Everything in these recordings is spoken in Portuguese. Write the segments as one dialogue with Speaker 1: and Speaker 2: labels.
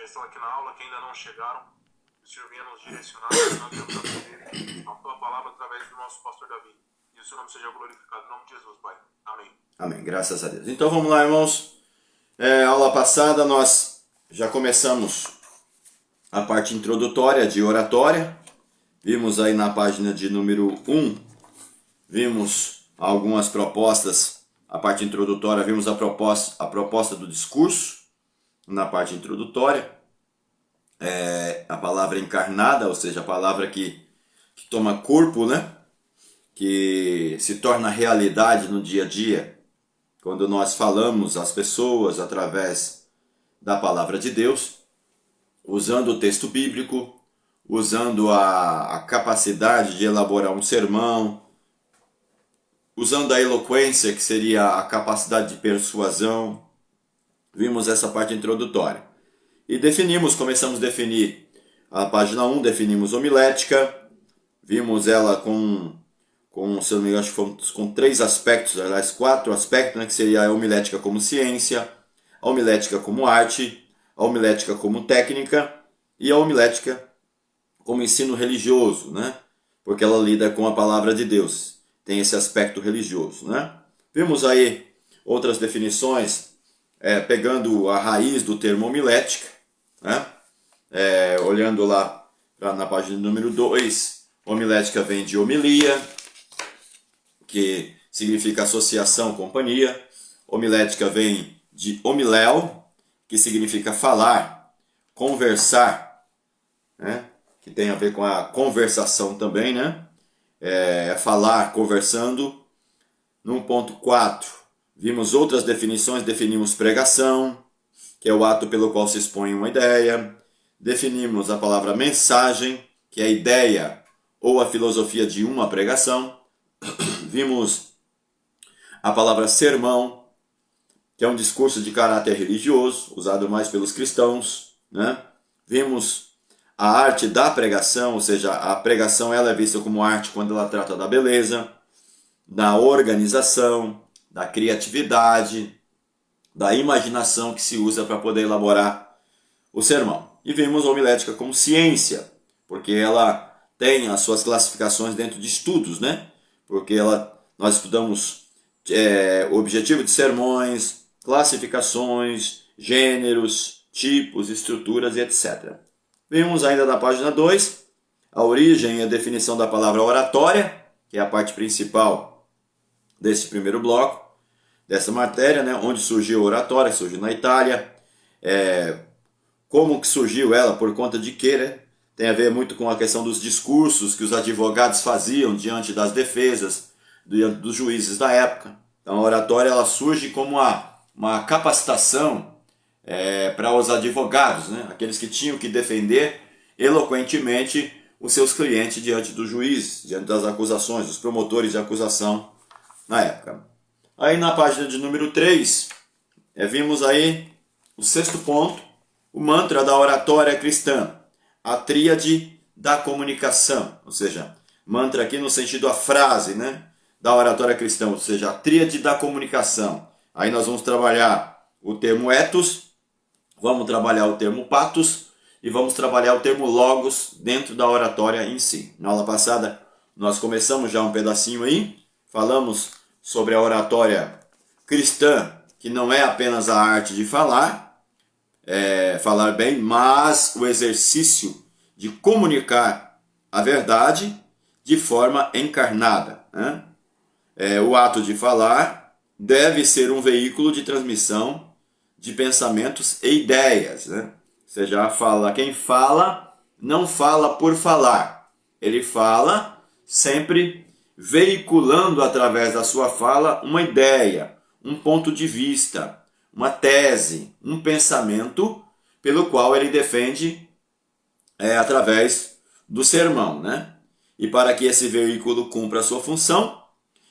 Speaker 1: já estão aqui na aula, que ainda não chegaram, que o Senhor venha nos direcionar, que nós venhamos aprender a tua palavra através do nosso pastor Davi. E o seu nome seja glorificado em nome de Jesus, Pai. Amém.
Speaker 2: Amém, graças a Deus. Então vamos lá, irmãos. Aula passada nós já começamos a parte introdutória de oratória. Vimos aí na página de número 1, vimos algumas propostas. A parte introdutória, vimos a proposta do discurso na parte introdutória. A palavra encarnada, ou seja, a palavra que toma corpo, né? Que se torna realidade no dia a dia, quando nós falamos às pessoas através da palavra de Deus, usando o texto bíblico, usando a capacidade de elaborar um sermão, usando a eloquência, que seria a capacidade de persuasão. Vimos essa parte introdutória. E começamos a definir, a página 1, definimos homilética, vimos ela se não me engano, com 3 aspectos, aliás, 4 aspectos, né, que seria a homilética como ciência, a homilética como arte, a homilética como técnica e a homilética como ensino religioso, né, porque ela lida com a palavra de Deus, tem esse aspecto religioso, né. Vimos aí outras definições, pegando a raiz do termo homilética, né, olhando lá na página número 2, homilética vem de homilia, que significa associação, companhia. Homilética vem de homiléu, que significa falar, conversar, né? Que tem a ver com a conversação também, né? Falar, conversando. No ponto 4, vimos outras definições, definimos pregação, que é o ato pelo qual se expõe uma ideia. Definimos a palavra mensagem, que é a ideia ou a filosofia de uma pregação. Vimos a palavra sermão, que é um discurso de caráter religioso, usado mais pelos cristãos, né? Vimos a arte da pregação, ou seja, a pregação ela é vista como arte quando ela trata da beleza, da organização, da criatividade, da imaginação que se usa para poder elaborar o sermão. E vimos a homilética como ciência, porque ela tem as suas classificações dentro de estudos, né? Porque nós estudamos o objetivo de sermões, classificações, gêneros, tipos, estruturas e etc. Vimos ainda na página 2 a origem e a definição da palavra oratória, que é a parte principal desse primeiro bloco, dessa matéria, né? Onde surgiu a oratória, surgiu na Itália, como que surgiu ela, por conta de quê, né? Tem a ver muito com a questão dos discursos que os advogados faziam diante das defesas, dos juízes da época. Então a oratória ela surge como uma capacitação para os advogados, né? Aqueles que tinham que defender eloquentemente os seus clientes diante do juiz, diante das acusações, dos promotores de acusação na época. Aí na página de número 3, vimos aí o 6º ponto, o mantra da oratória cristã. A tríade da comunicação, ou seja, mantra aqui no sentido a frase, né, da oratória cristã, ou seja, a tríade da comunicação. Aí nós vamos trabalhar o termo ethos, vamos trabalhar o termo pathos e vamos trabalhar o termo logos dentro da oratória em si. Na aula passada nós começamos já um pedacinho aí, falamos sobre a oratória cristã, que não é apenas a arte de falar bem, mas o exercício de comunicar a verdade de forma encarnada, né? O ato de falar deve ser um veículo de transmissão de pensamentos e ideias, né? Ou seja, quem fala não fala por falar, ele fala sempre veiculando através da sua fala uma ideia, um ponto de vista, uma tese, um pensamento pelo qual ele defende através do sermão, né? E para que esse veículo cumpra a sua função,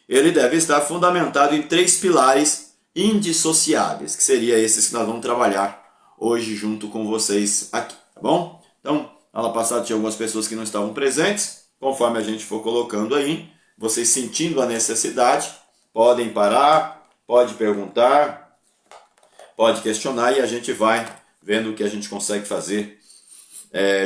Speaker 2: ele deve estar fundamentado em 3 pilares indissociáveis, que seriam esses que nós vamos trabalhar hoje junto com vocês aqui, tá bom? Então, na aula passada tinha algumas pessoas que não estavam presentes, conforme a gente for colocando aí, vocês sentindo a necessidade, podem parar, pode perguntar, pode questionar e a gente vai vendo o que a gente consegue fazer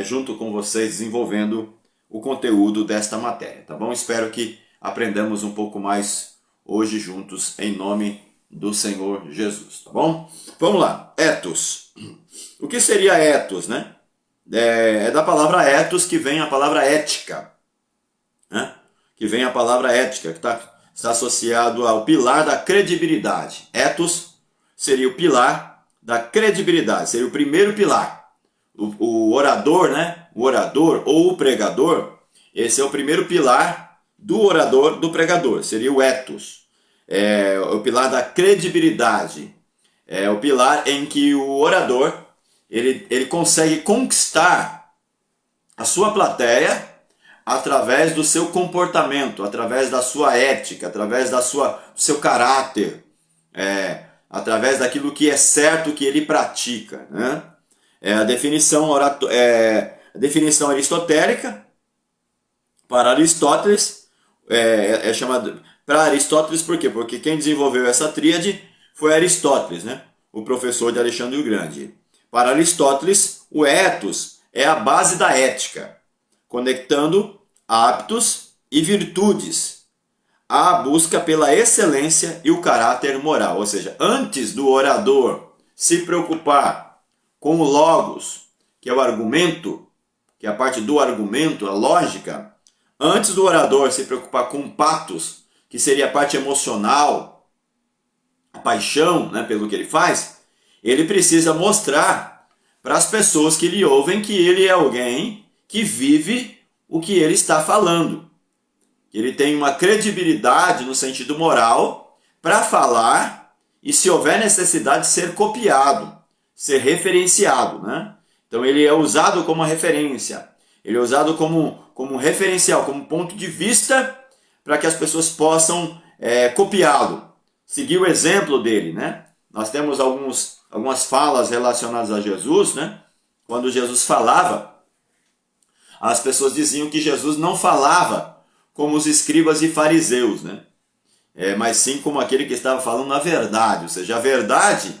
Speaker 2: junto com vocês, desenvolvendo o conteúdo desta matéria, tá bom? Espero que aprendamos um pouco mais hoje juntos, em nome do Senhor Jesus, tá bom? Vamos lá, ethos. O que seria ethos, né? É da palavra ethos que vem a palavra ética, né? Que vem a palavra ética, que está associado ao pilar da credibilidade. Ethos seria o pilar da credibilidade, seria o primeiro pilar. O orador, né? O orador ou o pregador, esse é o primeiro pilar do orador, do pregador, seria o ethos. É o pilar da credibilidade. É o pilar em que o orador ele consegue conquistar a sua plateia através do seu comportamento, através da sua ética, através do seu caráter, através daquilo que é certo que ele pratica, né? A definição aristotélica para Aristóteles é chamada para Aristóteles por quê? Porque quem desenvolveu essa tríade foi Aristóteles, né? O professor de Alexandre o Grande. Para Aristóteles, o ethos é a base da ética, conectando hábitos e virtudes à busca pela excelência e o caráter moral. Ou seja, antes do orador se preocupar com o logos, que é o argumento, que é a parte do argumento, a lógica, antes do orador se preocupar com o patos, que seria a parte emocional, a paixão, né, pelo que ele faz, ele precisa mostrar para as pessoas que lhe ouvem que ele é alguém que vive o que ele está falando. Ele tem uma credibilidade no sentido moral para falar e, se houver necessidade, ser copiado, ser referenciado, né? Então ele é usado como referência, ele é usado como referencial, como ponto de vista para que as pessoas possam copiá-lo, seguir o exemplo dele, né? Nós temos algumas falas relacionadas a Jesus, né? Quando Jesus falava, as pessoas diziam que Jesus não falava como os escribas e fariseus, né? Mas sim como aquele que estava falando a verdade, ou seja, a verdade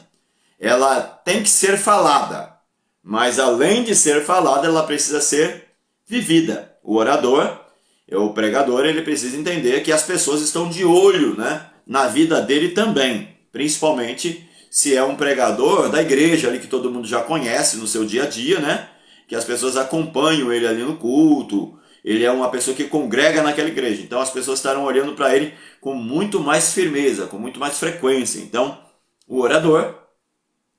Speaker 2: ela tem que ser falada, mas além de ser falada, ela precisa ser vivida. O orador, o pregador, ele precisa entender que as pessoas estão de olho, né, na vida dele também, principalmente se é um pregador da igreja ali que todo mundo já conhece no seu dia a dia, né, que as pessoas acompanham ele ali no culto, ele é uma pessoa que congrega naquela igreja, então as pessoas estarão olhando para ele com muito mais firmeza, com muito mais frequência. Então, o orador,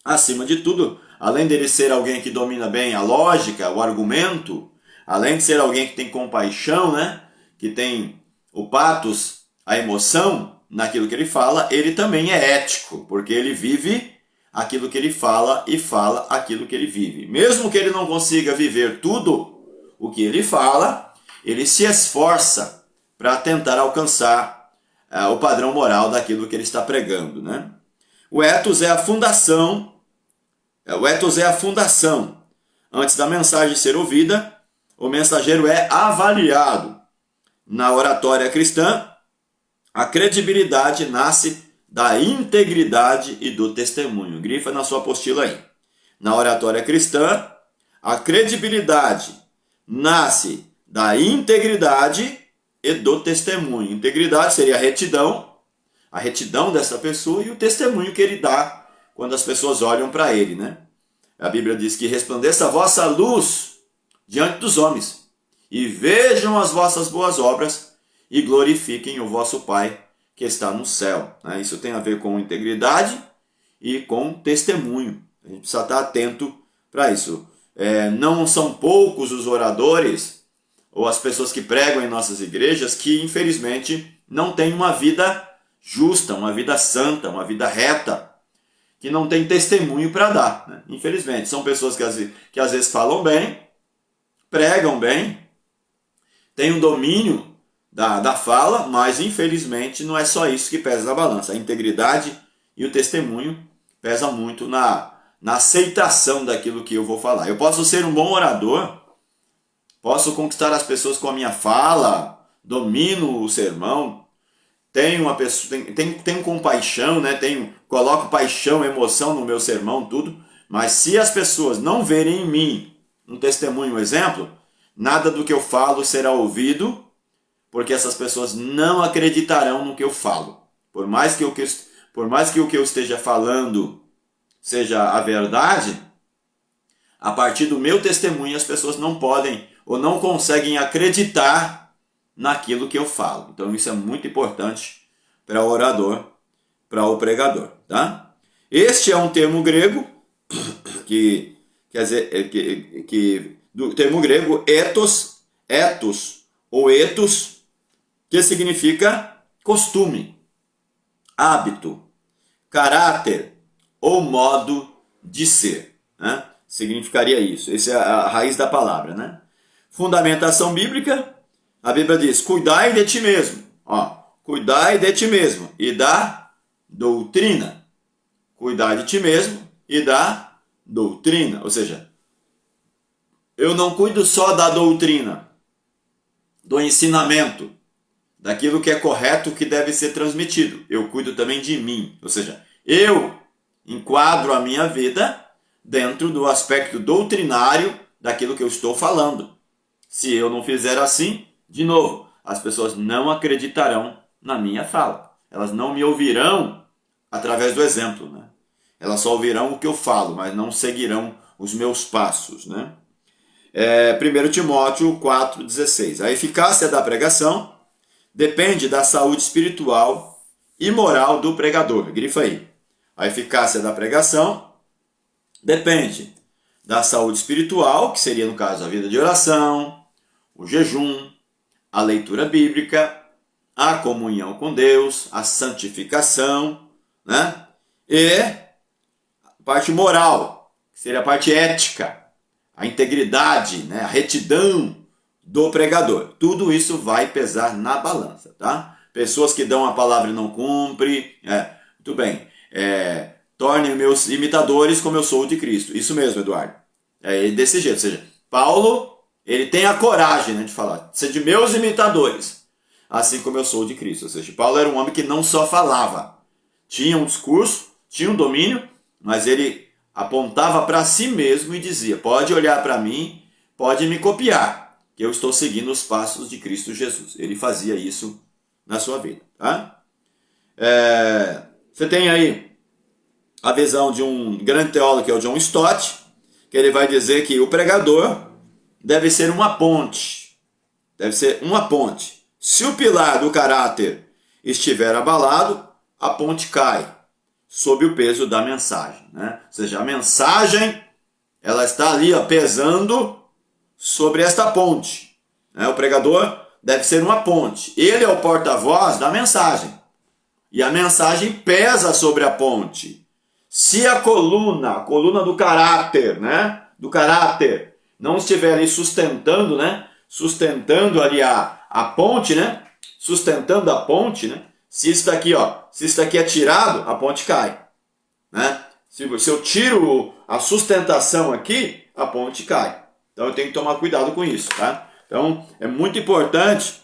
Speaker 2: acima de tudo, além dele ser alguém que domina bem a lógica, o argumento, além de ser alguém que tem compaixão, né, que tem o patos, a emoção naquilo que ele fala, ele também é ético, porque ele vive aquilo que ele fala e fala aquilo que ele vive. Mesmo que ele não consiga viver tudo o que ele fala, ele se esforça para tentar alcançar o padrão moral daquilo que ele está pregando, né? O ethos é a fundação. O ethos é a fundação. Antes da mensagem ser ouvida, o mensageiro é avaliado. Na oratória cristã, a credibilidade nasce da integridade e do testemunho. Grifa na sua apostila aí. Na oratória cristã, a credibilidade nasce da integridade e do testemunho. Integridade seria a retidão dessa pessoa e o testemunho que ele dá quando as pessoas olham para ele, né? A Bíblia diz que resplandeça a vossa luz diante dos homens e vejam as vossas boas obras e glorifiquem o vosso Pai que está no céu. Isso tem a ver com integridade e com testemunho. A gente precisa estar atento para isso. Não são poucos os oradores ou as pessoas que pregam em nossas igrejas que, infelizmente, não têm uma vida justa, uma vida santa, uma vida reta, que não tem testemunho para dar, né? Infelizmente, são pessoas que às vezes falam bem, pregam bem, têm um domínio da fala, mas infelizmente não é só isso que pesa na balança. A integridade e o testemunho pesa muito na aceitação daquilo que eu vou falar. Eu posso ser um bom orador, posso conquistar as pessoas com a minha fala, domino o sermão, tenho compaixão, né? Coloco paixão, emoção no meu sermão, tudo, Mas se as pessoas não verem em mim um testemunho, um exemplo, nada do que eu falo será ouvido, porque essas pessoas não acreditarão no que eu falo. Por mais que o que eu esteja falando seja a verdade, a partir do meu testemunho as pessoas não podem ou não conseguem acreditar naquilo que eu falo. Então isso é muito importante para o orador, para o pregador, tá? Este é um termo grego que quer dizer do termo grego ethos ou ethos, que significa costume, hábito, caráter ou modo de ser, né? Significaria isso. Essa é a raiz da palavra, né? Fundamentação bíblica, a Bíblia diz: cuidai de ti mesmo. Ó, cuidai de ti mesmo e da doutrina. Cuidar de ti mesmo e da doutrina. Ou seja, eu não cuido só da doutrina, do ensinamento, daquilo que é correto, que deve ser transmitido. Eu cuido também de mim. Ou seja, eu enquadro a minha vida dentro do aspecto doutrinário daquilo que eu estou falando. Se eu não fizer assim, de novo, as pessoas não acreditarão na minha fala. Elas não me ouvirão através do exemplo, né? Elas só ouvirão o que eu falo, mas não seguirão os meus passos, né? 1 Timóteo 4,16. A eficácia da pregação depende da saúde espiritual e moral do pregador. Grifa aí. A eficácia da pregação depende da saúde espiritual, que seria, no caso, a vida de oração, o jejum, a leitura bíblica, a comunhão com Deus, a santificação, né? E a parte moral, que seria a parte ética, a integridade, né? A retidão do pregador. Tudo isso vai pesar na balança, tá? Pessoas que dão a palavra e não cumprem, muito bem, tornem meus imitadores como eu sou de Cristo. Isso mesmo, Eduardo. É desse jeito. Ou seja, Paulo, ele tem a coragem, né, de falar, ser de meus imitadores, assim como eu sou de Cristo. Ou seja, Paulo era um homem que não só falava, tinha um discurso, tinha um domínio, mas ele apontava para si mesmo e dizia: pode olhar para mim, pode me copiar, que eu estou seguindo os passos de Cristo Jesus. Ele fazia isso na sua vida, tá? Você tem aí a visão de um grande teólogo, que é o John Stott, que ele vai dizer que o pregador deve ser uma ponte. Deve ser uma ponte. Se o pilar do caráter estiver abalado, a ponte cai sob o peso da mensagem, né? Ou seja, a mensagem, ela está ali, ó, pesando sobre esta ponte, né? O pregador deve ser uma ponte. Ele é o porta-voz da mensagem. E a mensagem pesa sobre a ponte. Se a coluna do caráter, né? Do caráter, não estiver ali sustentando, né? Sustentando ali a ponte, né? Sustentando a ponte, né? Se isso daqui é tirado, a ponte cai, né? Se eu tiro a sustentação aqui, a ponte cai. Então eu tenho que tomar cuidado com isso, tá? Então é muito importante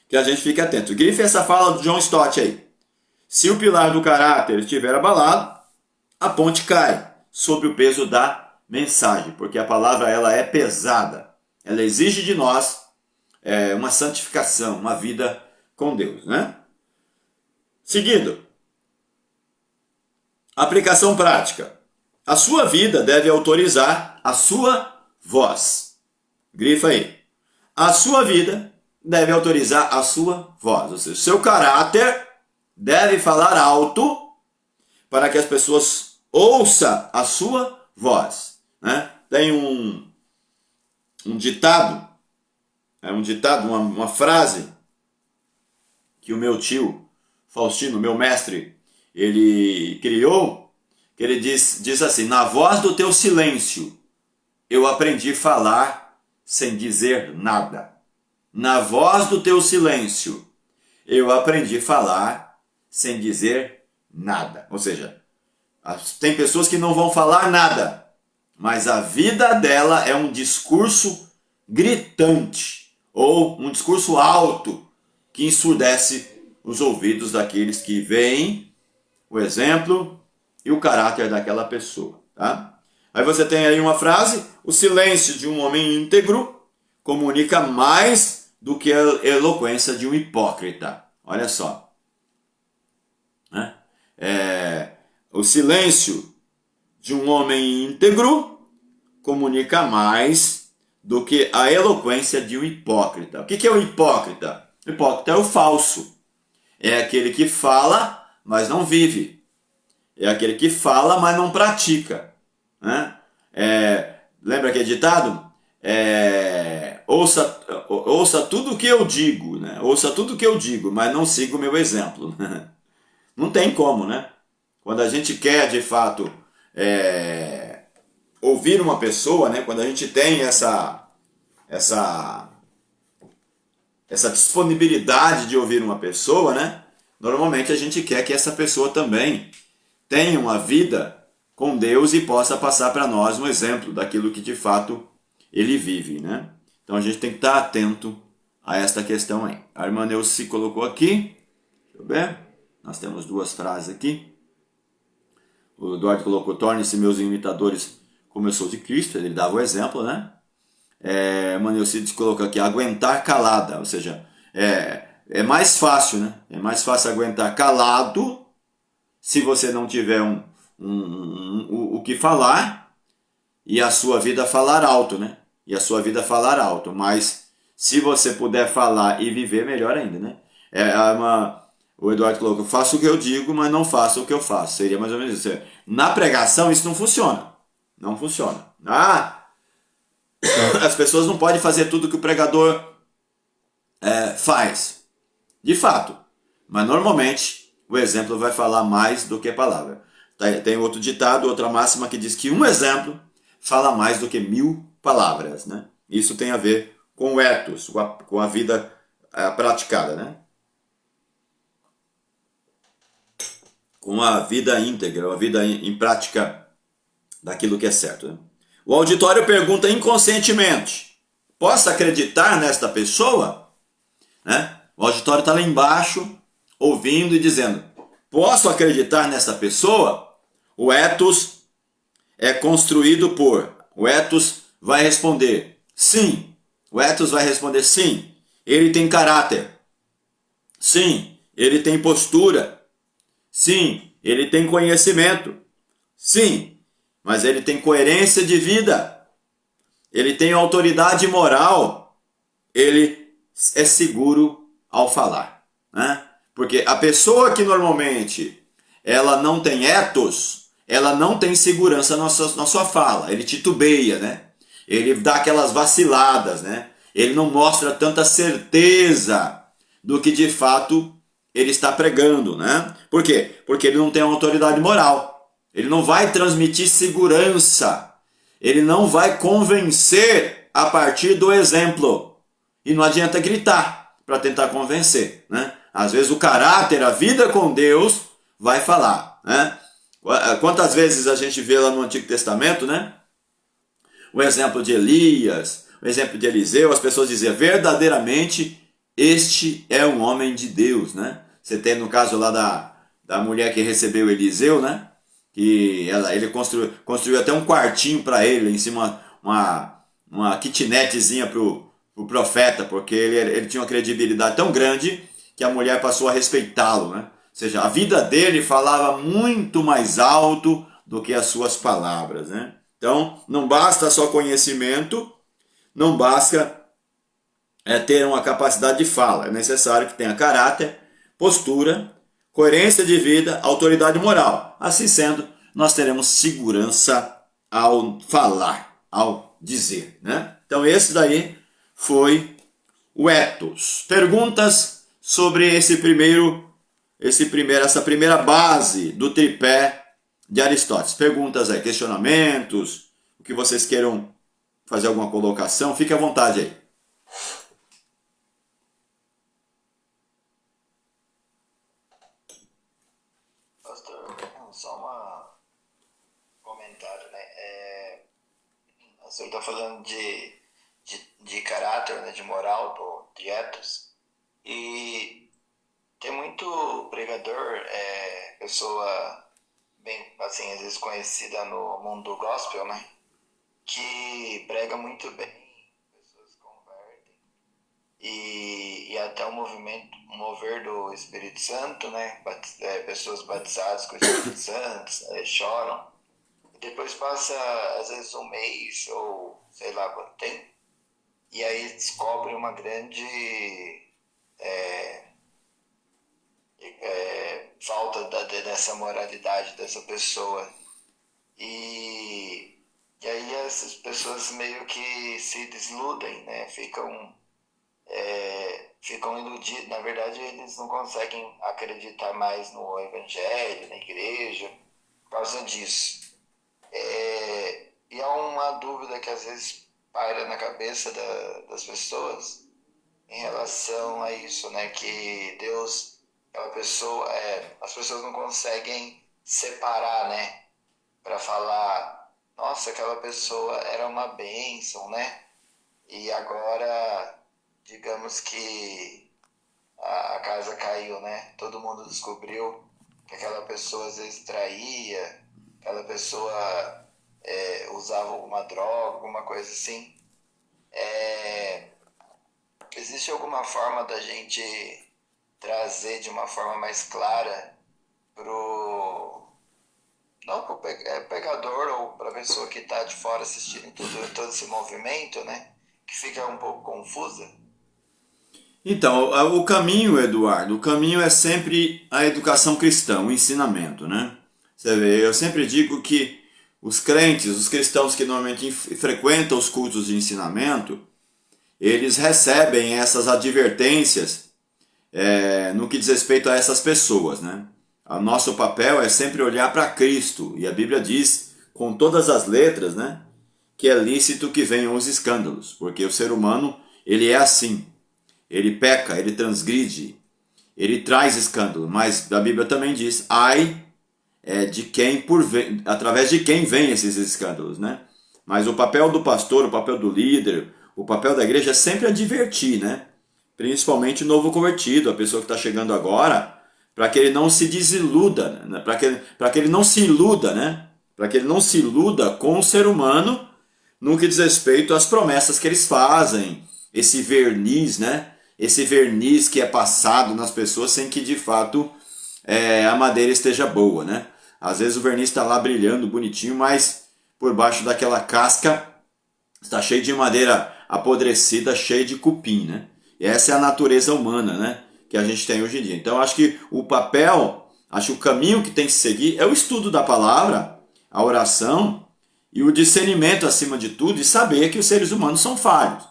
Speaker 2: que a gente fique atento. Grife essa fala do John Stott aí. Se o pilar do caráter estiver abalado, a ponte cai sob o peso da mensagem, porque a palavra, ela é pesada. Ela exige de nós uma santificação, uma vida com Deus, né? Seguindo, aplicação prática. A sua vida deve autorizar a sua voz. Grifa aí. A sua vida deve autorizar a sua voz. Ou seja, o seu caráter deve falar alto para que as pessoas ouçam a sua voz, né? Tem um ditado, uma frase que o meu tio Faustino, meu mestre, ele criou, que ele diz assim: na voz do teu silêncio eu aprendi a falar sem dizer nada. Na voz do teu silêncio eu aprendi a falar sem dizer nada. Ou seja, tem pessoas que não vão falar nada, mas a vida dela é um discurso gritante ou um discurso alto que ensurdece os ouvidos daqueles que veem o exemplo e o caráter daquela pessoa, Tá? Aí você tem aí uma frase: o silêncio de um homem íntegro comunica mais do que a eloquência de um hipócrita. Olha só. Né? O silêncio de um homem íntegro comunica mais do que a eloquência de um hipócrita. O que é um hipócrita? O hipócrita é o falso. É aquele que fala, mas não vive. É aquele que fala, mas não pratica. Né? Lembra aquele ditado? Ouça tudo o que eu digo, né? Ouça tudo o que eu digo, mas não siga o meu exemplo. Não tem como, né? Quando a gente quer, de fato, ouvir uma pessoa, né? Quando a gente tem essa disponibilidade de ouvir uma pessoa, né? Normalmente a gente quer que essa pessoa também tenha uma vida com Deus e possa passar para nós um exemplo daquilo que de fato ele vive, né? Então a gente tem que estar atento a esta questão aí. A irmã Neuci colocou aqui, deixa eu ver, nós temos duas frases aqui. O Eduardo colocou: torne-se meus imitadores como eu sou de Cristo. Ele dava o exemplo, né? Maneucides colocou aqui: aguentar calada, ou seja, é mais fácil, né? É mais fácil aguentar calado se você não tiver o que falar e a sua vida falar alto, né? E a sua vida falar alto, mas se você puder falar e viver, melhor ainda, né? O Eduardo colocou: faço o que eu digo, mas não faço o que eu faço. Seria mais ou menos isso. Na pregação isso não funciona. Não funciona. As pessoas não podem fazer tudo que o pregador faz. De fato. Mas normalmente o exemplo vai falar mais do que a palavra. Tem outro ditado, outra máxima que diz que um exemplo fala mais do que 1000 palavras. Né? Isso tem a ver com o ethos, com a vida praticada. Né? Com a vida íntegra, a vida em prática daquilo que é certo. Né? O auditório pergunta inconscientemente: posso acreditar nesta pessoa? Né? O auditório está lá embaixo, ouvindo e dizendo: posso acreditar nessa pessoa? O ethos é construído por... O ethos vai responder sim. O ethos vai responder sim. Ele tem caráter. Sim. Ele tem postura. Sim. Ele tem conhecimento. Sim. Mas ele tem coerência de vida. Ele tem autoridade moral. Ele é seguro ao falar. Né? Porque a pessoa que normalmente ela não tem ethos, ela não tem segurança na sua fala. Ele titubeia, né? Ele dá aquelas vaciladas, né? Ele não mostra tanta certeza do que de fato ele está pregando, né? Por quê? Porque ele não tem autoridade moral. Ele não vai transmitir segurança. Ele não vai convencer a partir do exemplo. E não adianta gritar para tentar convencer, né? Às vezes o caráter, a vida com Deus vai falar, né? Quantas vezes a gente vê lá no Antigo Testamento, né? O exemplo de Elias, o exemplo de Eliseu, as pessoas diziam: verdadeiramente este é um homem de Deus, né? Você tem no caso lá da mulher que recebeu Eliseu, né? Que ele construiu até um quartinho para ele, em cima uma kitnetzinha pro profeta, porque ele tinha uma credibilidade tão grande que a mulher passou a respeitá-lo, né? Ou seja, a vida dele falava muito mais alto do que as suas palavras, né? Então, não basta só conhecimento, não basta ter uma capacidade de fala. É necessário que tenha caráter, postura, coerência de vida, autoridade moral. Assim sendo, nós teremos segurança ao falar, ao dizer, né? Então, esse daí foi o ethos. Perguntas sobre essa primeira base do tripé de Aristóteles. Perguntas aí, questionamentos, o que vocês queiram fazer alguma colocação, fique à vontade aí.
Speaker 3: Pastor, só um comentário, né? O senhor está falando de caráter, né? De moral, de ethos, e tem muito pregador, pessoa bem, assim, às vezes conhecida no mundo do gospel, né? Que prega muito bem, pessoas se convertem, e até o mover do Espírito Santo, né? Pessoas batizadas com o Espírito Santo choram. E depois passa, às vezes, um mês ou sei lá quanto tempo, e aí descobre uma grande falta dessa moralidade dessa pessoa. E aí essas pessoas meio que se desiludem, né? Ficam iludidos. Na verdade, eles não conseguem acreditar mais no evangelho, na igreja, por causa disso. E há uma dúvida que às vezes paira na cabeça das pessoas em relação a isso, né? Que Deus, aquela pessoa, as pessoas não conseguem separar, né? Para falar, nossa, aquela pessoa era uma bênção, né? E agora, digamos que a casa caiu, né? Todo mundo descobriu que aquela pessoa às vezes traía, aquela pessoa usava alguma droga, alguma coisa assim. Existe alguma forma da gente trazer de uma forma mais clara não para o pegador ou para a pessoa que está de fora assistindo todo esse movimento, né? Que fica um pouco confusa?
Speaker 2: Então, o caminho, Eduardo, o caminho é sempre a educação cristã, o ensinamento, né? Você vê, eu sempre digo que os crentes, os cristãos que normalmente frequentam os cultos de ensinamento, eles recebem essas advertências no que diz respeito a essas pessoas, né? O nosso papel é sempre olhar para Cristo, e a Bíblia diz, com todas as letras, né, que é lícito que venham os escândalos, porque o ser humano, ele é assim, ele peca, ele transgride, ele traz escândalo, mas a Bíblia também diz, ai de quem através de quem vem esses escândalos, né? Mas o papel do pastor, o papel do líder, o papel da igreja é sempre advertir, né? Principalmente o novo convertido, a pessoa que está chegando agora, para que ele não se desiluda, né? para que ele não se iluda, né? Para que ele não se iluda com o ser humano no que diz respeito às promessas que eles fazem, esse verniz, né? Esse verniz que é passado nas pessoas sem que de fato a madeira esteja boa, né? Às vezes o verniz está lá brilhando, bonitinho, mas por baixo daquela casca está cheio de madeira apodrecida, cheio de cupim, né? E essa é a natureza humana, né? Que a gente tem hoje em dia. Então acho que o caminho que tem que seguir é o estudo da palavra, a oração e o discernimento acima de tudo, e saber que os seres humanos são falhos.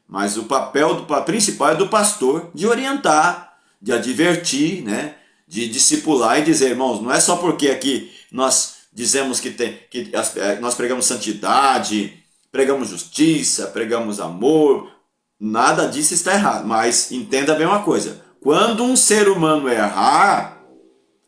Speaker 2: Mas o papel principal é do pastor de orientar, de advertir, né? De discipular e dizer, irmãos, não é só porque aqui nós dizemos nós pregamos santidade, pregamos justiça, pregamos amor, nada disso está errado. Mas entenda bem uma coisa, quando um ser humano errar,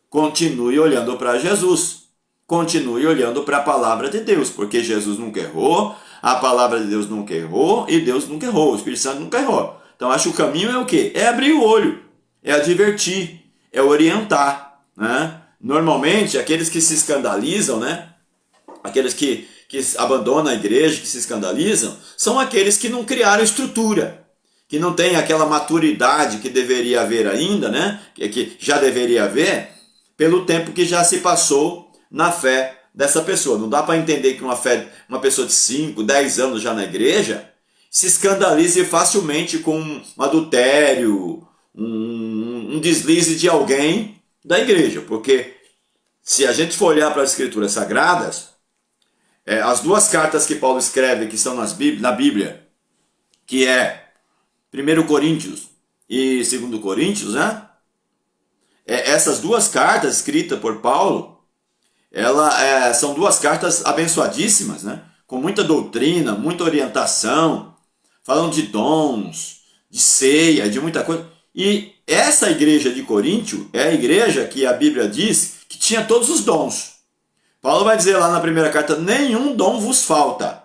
Speaker 2: continue olhando para Jesus, continue olhando para a palavra de Deus, porque Jesus nunca errou, a palavra de Deus nunca errou e Deus nunca errou, o Espírito Santo nunca errou. Então acho que o caminho é o quê? É abrir o olho, é advertir, é orientar, né? Normalmente aqueles que se escandalizam, né? Aqueles que abandonam a igreja, que se escandalizam, são aqueles que não criaram estrutura, que não têm aquela maturidade que deveria haver ainda, né? Que já deveria haver, pelo tempo que já se passou na fé dessa pessoa. Não dá para entender que uma pessoa de 5, 10 anos já na igreja se escandalize facilmente com um adultério, um deslize de alguém da igreja, porque se a gente for olhar para as escrituras sagradas, as duas cartas que Paulo escreve, que estão na Bíblia, que é 1 Coríntios e 2 Coríntios, né? Essas duas cartas escritas por Paulo, são duas cartas abençoadíssimas, né? Com muita doutrina, muita orientação, falando de dons, de ceia, de muita coisa. E essa igreja de Coríntio é a igreja que a Bíblia diz que tinha todos os dons. Paulo vai dizer lá na primeira carta, nenhum dom vos falta.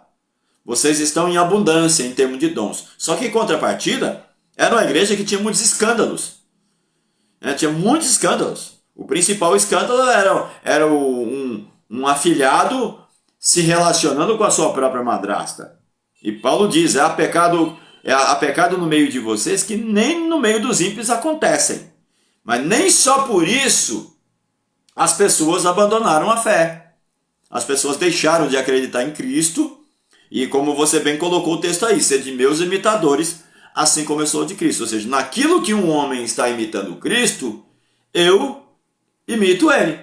Speaker 2: Vocês estão em abundância em termos de dons. Só que em contrapartida, era uma igreja que tinha muitos escândalos. Tinha muitos escândalos. O principal escândalo era um afilhado se relacionando com a sua própria madrasta. E Paulo diz, há pecado no meio de vocês que nem no meio dos ímpios acontecem. Mas nem só por isso as pessoas abandonaram a fé. As pessoas deixaram de acreditar em Cristo. E como você bem colocou o texto aí, sede meus imitadores, assim como eu sou de Cristo. Ou seja, naquilo que um homem está imitando Cristo, eu imito ele.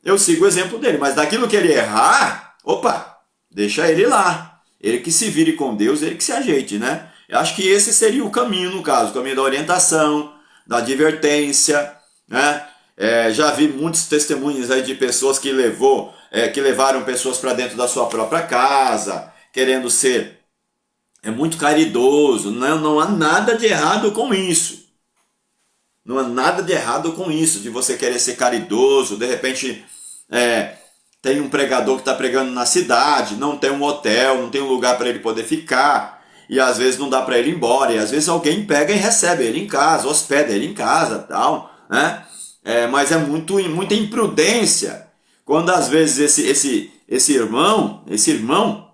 Speaker 2: Eu sigo o exemplo dele. Mas daquilo que ele errar, opa, deixa ele lá. Ele que se vire com Deus, ele que se ajeite, né? Eu acho que esse seria o caminho, no caso. O caminho da orientação, da advertência, né? Já vi muitos testemunhos aí de pessoas que levaram pessoas para dentro da sua própria casa, querendo ser muito caridoso. Não há nada de errado com isso. Não há nada de errado com isso, de você querer ser caridoso. De repente, tem um pregador que está pregando na cidade, não tem um hotel, não tem um lugar para ele poder ficar, e às vezes não dá para ele ir embora, e às vezes alguém pega e recebe ele em casa, hospeda ele em casa, tal, né? Mas é muita imprudência quando às vezes esse irmão,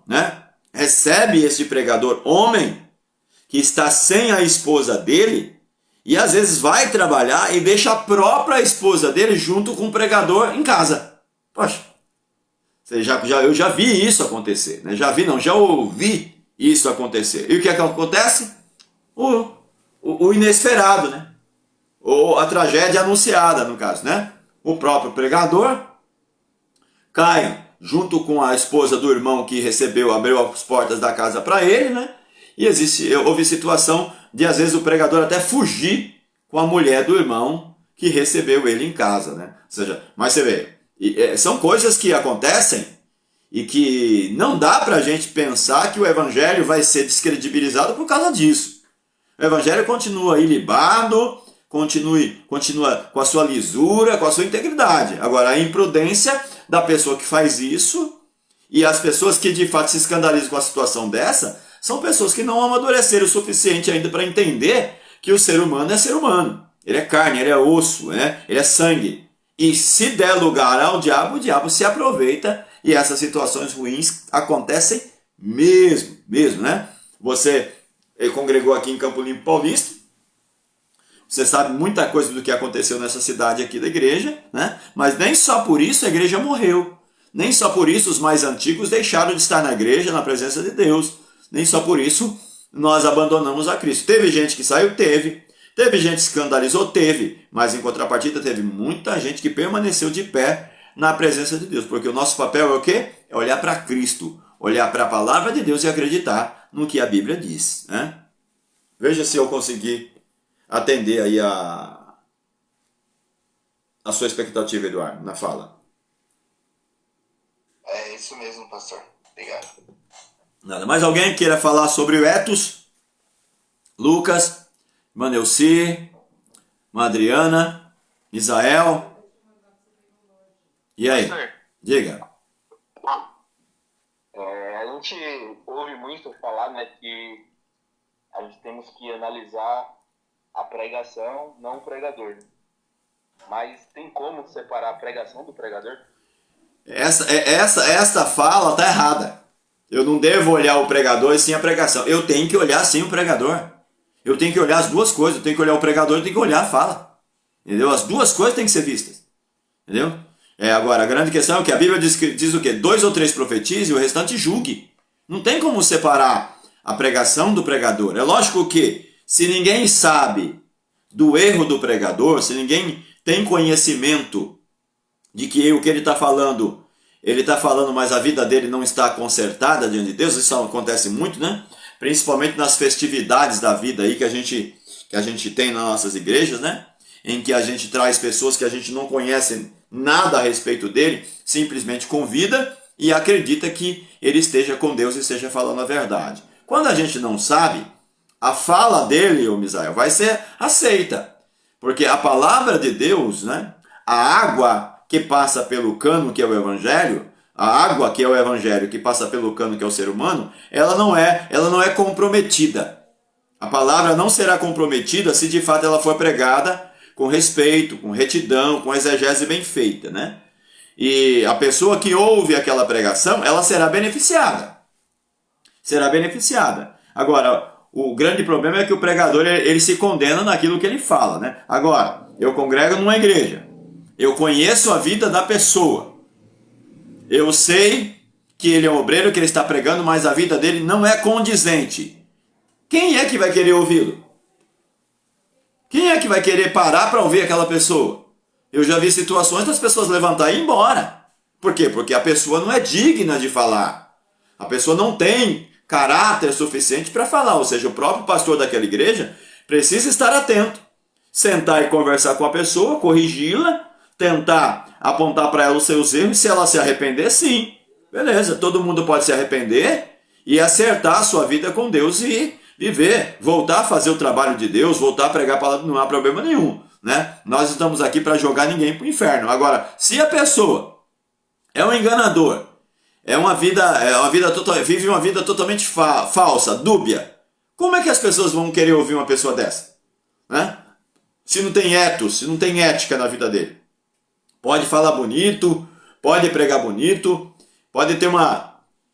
Speaker 2: né, recebe esse pregador homem que está sem a esposa dele e às vezes vai trabalhar e deixa a própria esposa dele junto com o pregador em casa. Poxa, eu já vi isso acontecer, né? Já ouvi isso acontecer. E o que é que acontece? O inesperado, né? Ou a tragédia anunciada, no caso, né? O próprio pregador cai junto com a esposa do irmão que abriu as portas da casa para ele, né? E houve situação de, às vezes, o pregador até fugir com a mulher do irmão que recebeu ele em casa, né? Ou seja, mas você vê, são coisas que acontecem e que não dá para a gente pensar que o evangelho vai ser descredibilizado por causa disso. O evangelho continua ilibado, continua com a sua lisura, com a sua integridade. Agora, a imprudência da pessoa que faz isso e as pessoas que de fato se escandalizam com a situação dessa são pessoas que não amadureceram o suficiente ainda para entender que o ser humano é ser humano. Ele é carne, ele é osso, né? Ele é sangue. E se der lugar ao diabo, o diabo se aproveita e essas situações ruins acontecem mesmo, né? Você congregou aqui em Campo Limpo Paulista, você sabe muita coisa do que aconteceu nessa cidade aqui da igreja, né? Mas nem só por isso a igreja morreu. Nem só por isso os mais antigos deixaram de estar na igreja, na presença de Deus. Nem só por isso nós abandonamos a Cristo. Teve gente que saiu? Teve. Teve gente que escandalizou? Teve. Mas em contrapartida teve muita gente que permaneceu de pé na presença de Deus. Porque o nosso papel é o quê? É olhar para Cristo. Olhar para a palavra de Deus e acreditar no que a Bíblia diz, né? Veja se eu consegui atender aí a sua expectativa, Eduardo, na fala.
Speaker 3: É isso mesmo, pastor. Obrigado.
Speaker 2: Nada. Mais alguém queira falar sobre o etos? Lucas, Manelci, Adriana, Isael. E aí?
Speaker 4: Pastor,
Speaker 2: Diga.
Speaker 4: a gente ouve muito falar, né, que a gente temos que analisar a pregação, não o pregador. Mas tem como separar a pregação do pregador?
Speaker 2: Esta fala está errada. Eu não devo olhar o pregador e sim a pregação. Eu tenho que olhar sim o pregador. Eu tenho que olhar as duas coisas. Eu tenho que olhar o pregador e tenho que olhar a fala. Entendeu? As duas coisas têm que ser vistas. Entendeu? Agora, a grande questão é que a Bíblia diz o quê? 2 ou 3 profetizem e o restante julgue. Não tem como separar a pregação do pregador. É lógico que se ninguém sabe do erro do pregador, se ninguém tem conhecimento de que o que ele está falando, mas a vida dele não está consertada diante de Deus, isso acontece muito, né? Principalmente nas festividades da vida aí que a gente tem nas nossas igrejas, né? Em que a gente traz pessoas que a gente não conhece nada a respeito dele, simplesmente convida e acredita que ele esteja com Deus e esteja falando a verdade. Quando a gente não sabe, a fala dele, ô Misael, vai ser aceita. Porque a palavra de Deus, né? A água que passa pelo cano, que é o evangelho, a água que é o evangelho, que passa pelo cano, que é o ser humano, ela não é comprometida. A palavra não será comprometida se de fato ela for pregada com respeito, com retidão, com exegese bem feita, né? E a pessoa que ouve aquela pregação, ela será beneficiada. Será beneficiada. Agora, o grande problema é que o pregador ele se condena naquilo que ele fala, né? Agora, eu congrego numa igreja. Eu conheço a vida da pessoa. Eu sei que ele é um obreiro, que ele está pregando, mas a vida dele não é condizente. Quem é que vai querer ouvi-lo? Quem é que vai querer parar para ouvir aquela pessoa? Eu já vi situações das pessoas levantar e ir embora. Por quê? Porque a pessoa não é digna de falar. A pessoa não tem caráter suficiente para falar. Ou seja, o próprio pastor daquela igreja precisa estar atento. Sentar e conversar com a pessoa, corrigi-la, tentar apontar para ela os seus erros. Se ela se arrepender, sim. Beleza, todo mundo pode se arrepender e acertar a sua vida com Deus e viver, voltar a fazer o trabalho de Deus, voltar a pregar a palavra, não há problema nenhum, né? Nós estamos aqui para jogar ninguém para o inferno. Agora, se a pessoa é um enganador, vive uma vida totalmente falsa, dúbia, como é que as pessoas vão querer ouvir uma pessoa dessa? Né? Se não tem ethos, se não tem ética na vida dele. Pode falar bonito, pode pregar bonito, pode ter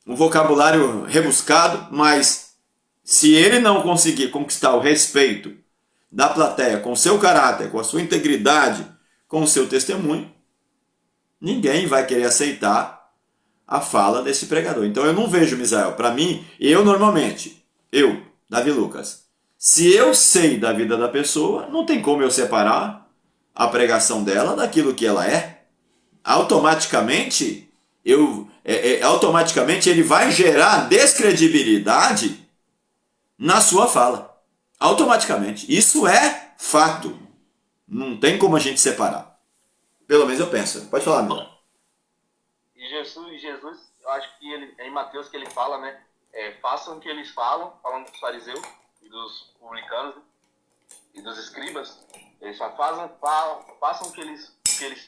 Speaker 2: um vocabulário rebuscado, mas se ele não conseguir conquistar o respeito da plateia com o seu caráter, com a sua integridade, com o seu testemunho, ninguém vai querer aceitar a fala desse pregador. Então eu não vejo, Misael, para mim, eu, Davi Lucas, se eu sei da vida da pessoa, não tem como eu separar a pregação dela daquilo que ela é. Automaticamente ele vai gerar descredibilidade na sua fala. Automaticamente. Isso é fato. Não tem como a gente separar. Pelo menos eu penso. Pode falar, Mila.
Speaker 4: E Jesus, eu acho que é em Mateus que ele fala, né? Façam o que eles falam, falando dos fariseus e dos publicanos, né? E dos escribas. Eles só façam o que eles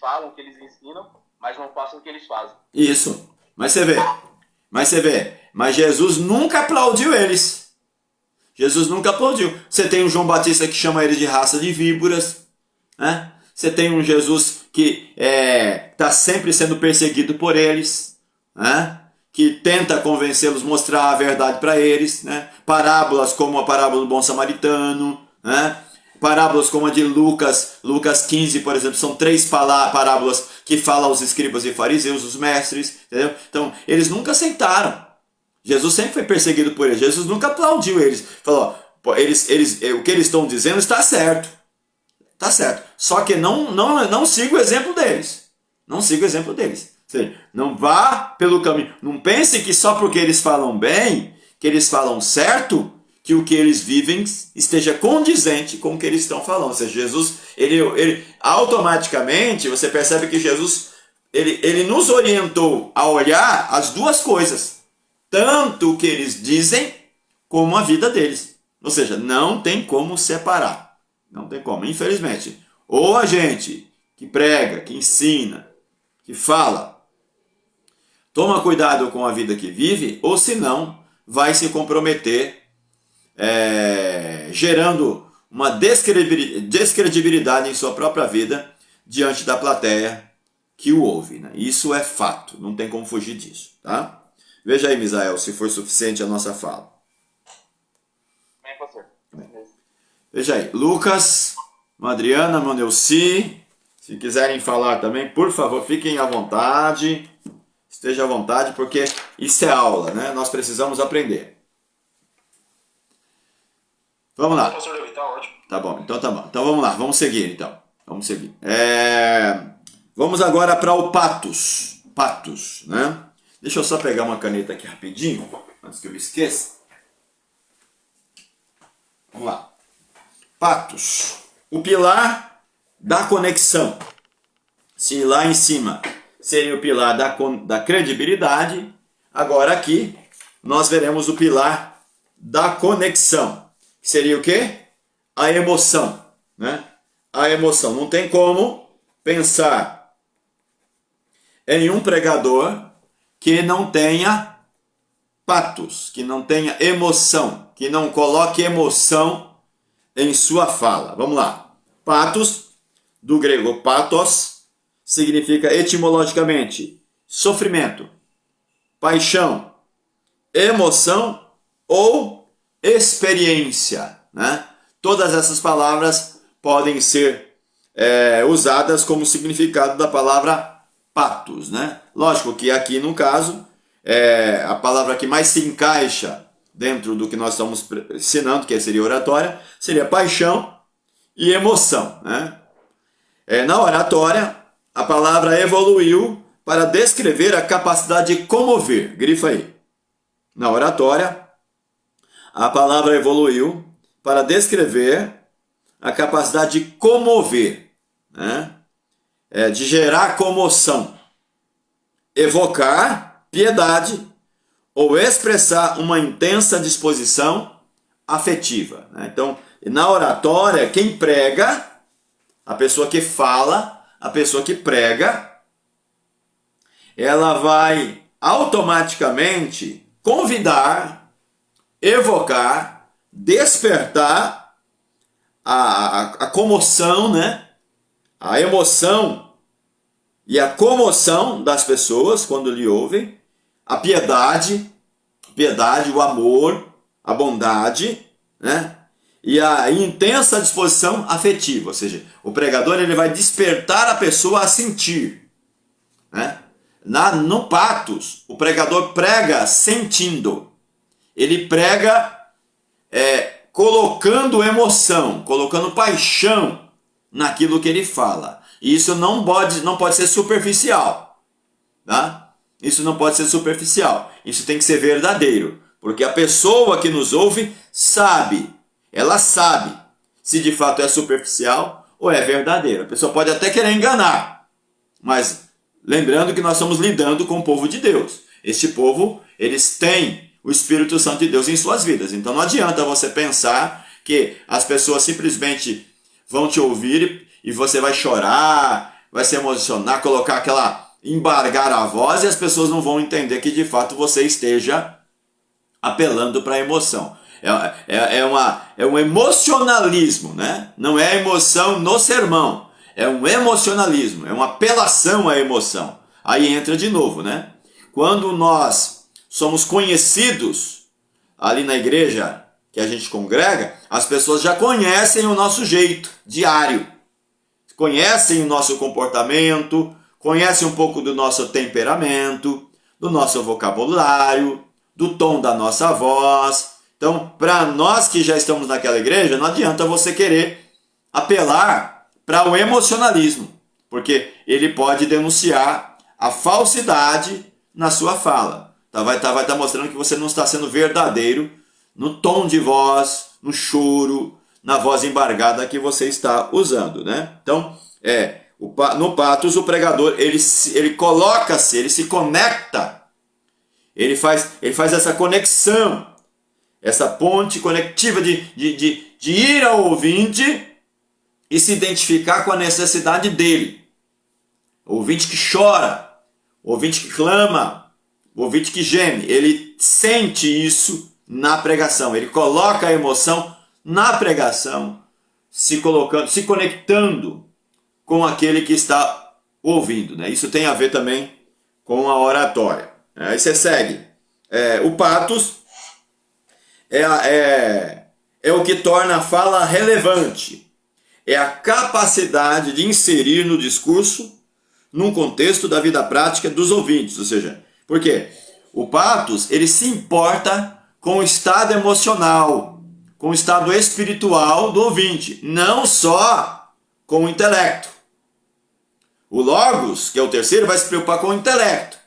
Speaker 4: falam, o que eles ensinam, mas não façam o que eles fazem.
Speaker 2: Isso. Mas você vê. Mas Jesus nunca aplaudiu eles. Jesus nunca aplaudiu. Você tem um João Batista que chama ele de raça de víboras, né? Você tem um Jesus que está sempre sendo perseguido por eles, né? Que tenta convencê-los, mostrar a verdade para eles, né? Parábolas como a parábola do bom samaritano, né? Parábolas como a de Lucas 15, por exemplo, são 3 parábolas que falam aos escribas e fariseus, os mestres, entendeu? Então, eles nunca aceitaram. Jesus sempre foi perseguido por eles. Jesus nunca aplaudiu eles. Falou, o que eles estão dizendo está certo. Está certo. Só que não siga o exemplo deles. Não siga o exemplo deles. Ou seja, não vá pelo caminho. Não pense que só porque eles falam bem, que eles falam certo, que o que eles vivem esteja condizente com o que eles estão falando. Ou seja, Jesus, ele automaticamente, você percebe que Jesus, ele nos orientou a olhar as duas coisas. Tanto o que eles dizem, como a vida deles. Ou seja, não tem como separar. Não tem como, infelizmente. Ou a gente que prega, que ensina, que fala, toma cuidado com a vida que vive, ou senão vai se comprometer gerando uma descredibilidade em sua própria vida diante da plateia que o ouve, né? Isso é fato, não tem como fugir disso, tá? Veja aí, Misael, se foi suficiente a nossa fala.
Speaker 4: Bem, pastor.
Speaker 2: Veja aí, Lucas, Adriana, Monelci, se quiserem falar também, por favor, fiquem à vontade, esteja à vontade, porque isso é aula, né? Nós precisamos aprender. Vamos lá.
Speaker 1: Pastor Davi, tá ótimo.
Speaker 2: Tá bom, então tá bom. Então vamos lá, vamos seguir então. Vamos seguir. Vamos agora para o patos. Patos, né? Deixa eu só pegar uma caneta aqui rapidinho, antes que eu me esqueça. Vamos lá. Patos. O pilar da conexão. Se lá em cima seria o pilar da credibilidade, agora aqui nós veremos o pilar da conexão. Seria o quê? A emoção, né? A emoção. Não tem como pensar em um pregador que não tenha patos, que não tenha emoção, que não coloque emoção em sua fala. Vamos lá. Patos do grego pathos, significa etimologicamente sofrimento, paixão, emoção ou experiência, né? Todas essas palavras podem ser usadas como significado da palavra pathos, né? Lógico que aqui no caso a palavra que mais se encaixa dentro do que nós estamos ensinando, que seria oratória, seria paixão e emoção, né? Na oratória, a palavra evoluiu para descrever a capacidade de comover. Grifa aí. Na oratória, a palavra evoluiu para descrever a capacidade de comover, né? De gerar comoção, evocar piedade ou expressar uma intensa disposição afetiva, né? Então, na oratória, quem prega, a pessoa que fala, a pessoa que prega, ela vai automaticamente convidar, evocar, despertar a comoção, né? A emoção e a comoção das pessoas quando lhe ouvem, a piedade, o amor, a bondade, né? E a intensa disposição afetiva, ou seja, o pregador ele vai despertar a pessoa a sentir, né? No pathos, o pregador prega sentindo, ele prega colocando emoção, colocando paixão naquilo que ele fala. E isso não pode ser superficial, tá? Isso não pode ser superficial, isso tem que ser verdadeiro, porque a pessoa que nos ouve sabe, ela sabe se de fato é superficial ou é verdadeiro. A pessoa pode até querer enganar, mas lembrando que nós estamos lidando com o povo de Deus. Este povo, eles têm o Espírito Santo de Deus em suas vidas. Então não adianta você pensar que as pessoas simplesmente vão te ouvir e você vai chorar, vai se emocionar, embargar a voz e as pessoas não vão entender que de fato você esteja apelando para a emoção. É um emocionalismo, né? Não é emoção no sermão, é um emocionalismo, é uma apelação à emoção. Aí entra de novo, né? Quando nós somos conhecidos ali na igreja que a gente congrega, as pessoas já conhecem o nosso jeito diário, conhecem o nosso comportamento, conhecem um pouco do nosso temperamento, do nosso vocabulário, do tom da nossa voz. Então, para nós que já estamos naquela igreja, não adianta você querer apelar para o emocionalismo, porque ele pode denunciar a falsidade na sua fala. Vai estar mostrando que você não está sendo verdadeiro no tom de voz, no choro, na voz embargada que você está usando, né? Então, no pathos, o pregador, ele coloca-se, ele se conecta, ele faz essa conexão, essa ponte conectiva de ir ao ouvinte e se identificar com a necessidade dele. O ouvinte que chora, o ouvinte que clama, o ouvinte que geme, ele sente isso na pregação, ele coloca a emoção na pregação, se conectando com aquele que está ouvindo, né? Isso tem a ver também com a oratória. Aí você segue. O pathos é o que torna a fala relevante. É a capacidade de inserir no discurso, num contexto da vida prática dos ouvintes. Ou seja, por quê? O pathos, ele se importa com o estado emocional, com o estado espiritual do ouvinte, não só com o intelecto. O logos, que é o terceiro, vai se preocupar com o intelecto.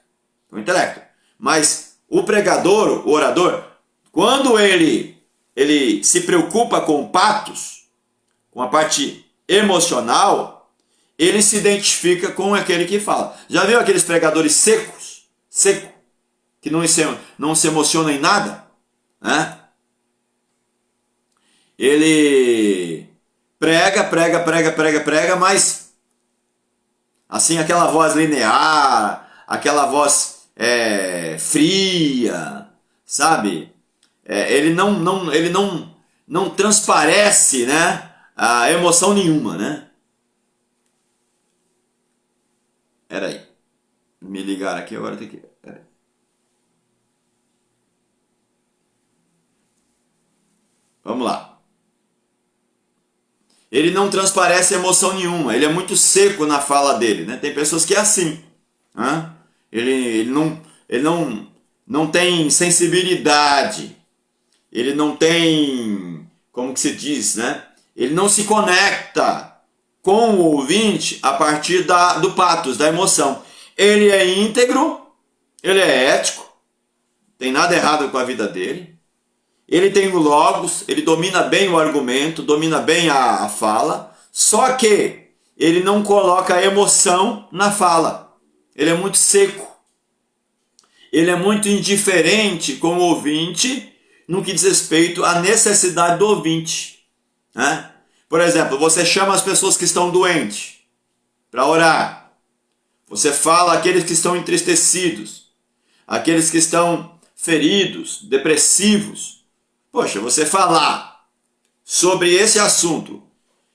Speaker 2: Mas o pregador, o orador, quando ele se preocupa com o pathos, com a parte emocional, ele se identifica com aquele que fala. Já viu aqueles pregadores secos, que não se emocionam em nada? Né? Ele prega, mas assim, aquela voz linear, aquela voz fria, sabe? Ele não transparece, né, a emoção nenhuma, né? Pera aí. Me ligaram aqui, agora tem que... Pera aí. Vamos lá. Ele não transparece emoção nenhuma. Ele é muito seco na fala dele, né? Tem pessoas que é assim. Né? Ele não tem sensibilidade. Ele não tem... Como que se diz, né? Ele não se conecta com o ouvinte a partir do patos, da emoção. Ele é íntegro, ele é ético, tem nada errado com a vida dele. Ele tem o logos, ele domina bem o argumento, domina bem a fala, só que ele não coloca a emoção na fala. Ele é muito seco. Ele é muito indiferente com o ouvinte no que diz respeito à necessidade do ouvinte. Né? Por exemplo, você chama as pessoas que estão doentes para orar. Você fala àqueles que estão entristecidos, aqueles que estão feridos, depressivos. Poxa, você falar sobre esse assunto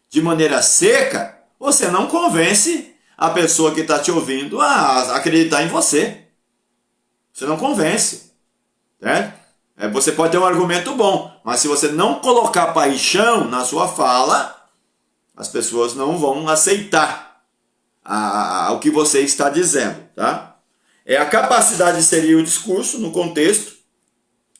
Speaker 2: de maneira seca, você não convence a pessoa que está te ouvindo a acreditar em você. Você não convence. Certo? Você pode ter um argumento bom, mas se você não colocar paixão na sua fala, as pessoas não vão aceitar o que você está dizendo. Tá? É a capacidade de inserir o discurso no contexto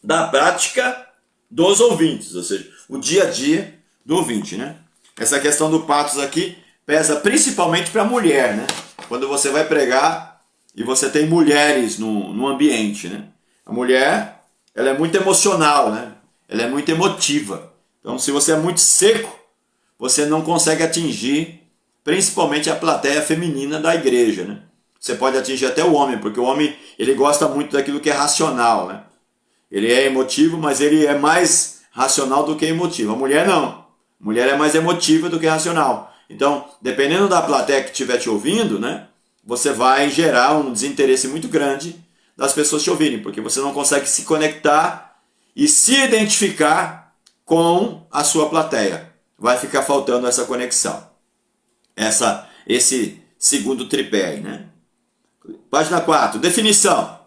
Speaker 2: da prática dos ouvintes, ou seja, o dia a dia do ouvinte. Né? Essa questão do patos aqui pesa principalmente para a mulher. Né? Quando você vai pregar e você tem mulheres no ambiente. Né? A mulher... ela é muito emocional, né? Ela é muito emotiva. Então, se você é muito seco, você não consegue atingir, principalmente a plateia feminina da igreja, né? Você pode atingir até o homem, porque o homem ele gosta muito daquilo que é racional, né? Ele é emotivo, mas ele é mais racional do que emotivo. A mulher não. A mulher é mais emotiva do que racional. Então, dependendo da plateia que estiver te ouvindo, né? Você vai gerar um desinteresse muito grande das pessoas te ouvirem, porque você não consegue se conectar e se identificar com a sua plateia. Vai ficar faltando essa conexão. Esse segundo tripé aí, né? Página 4. Definição.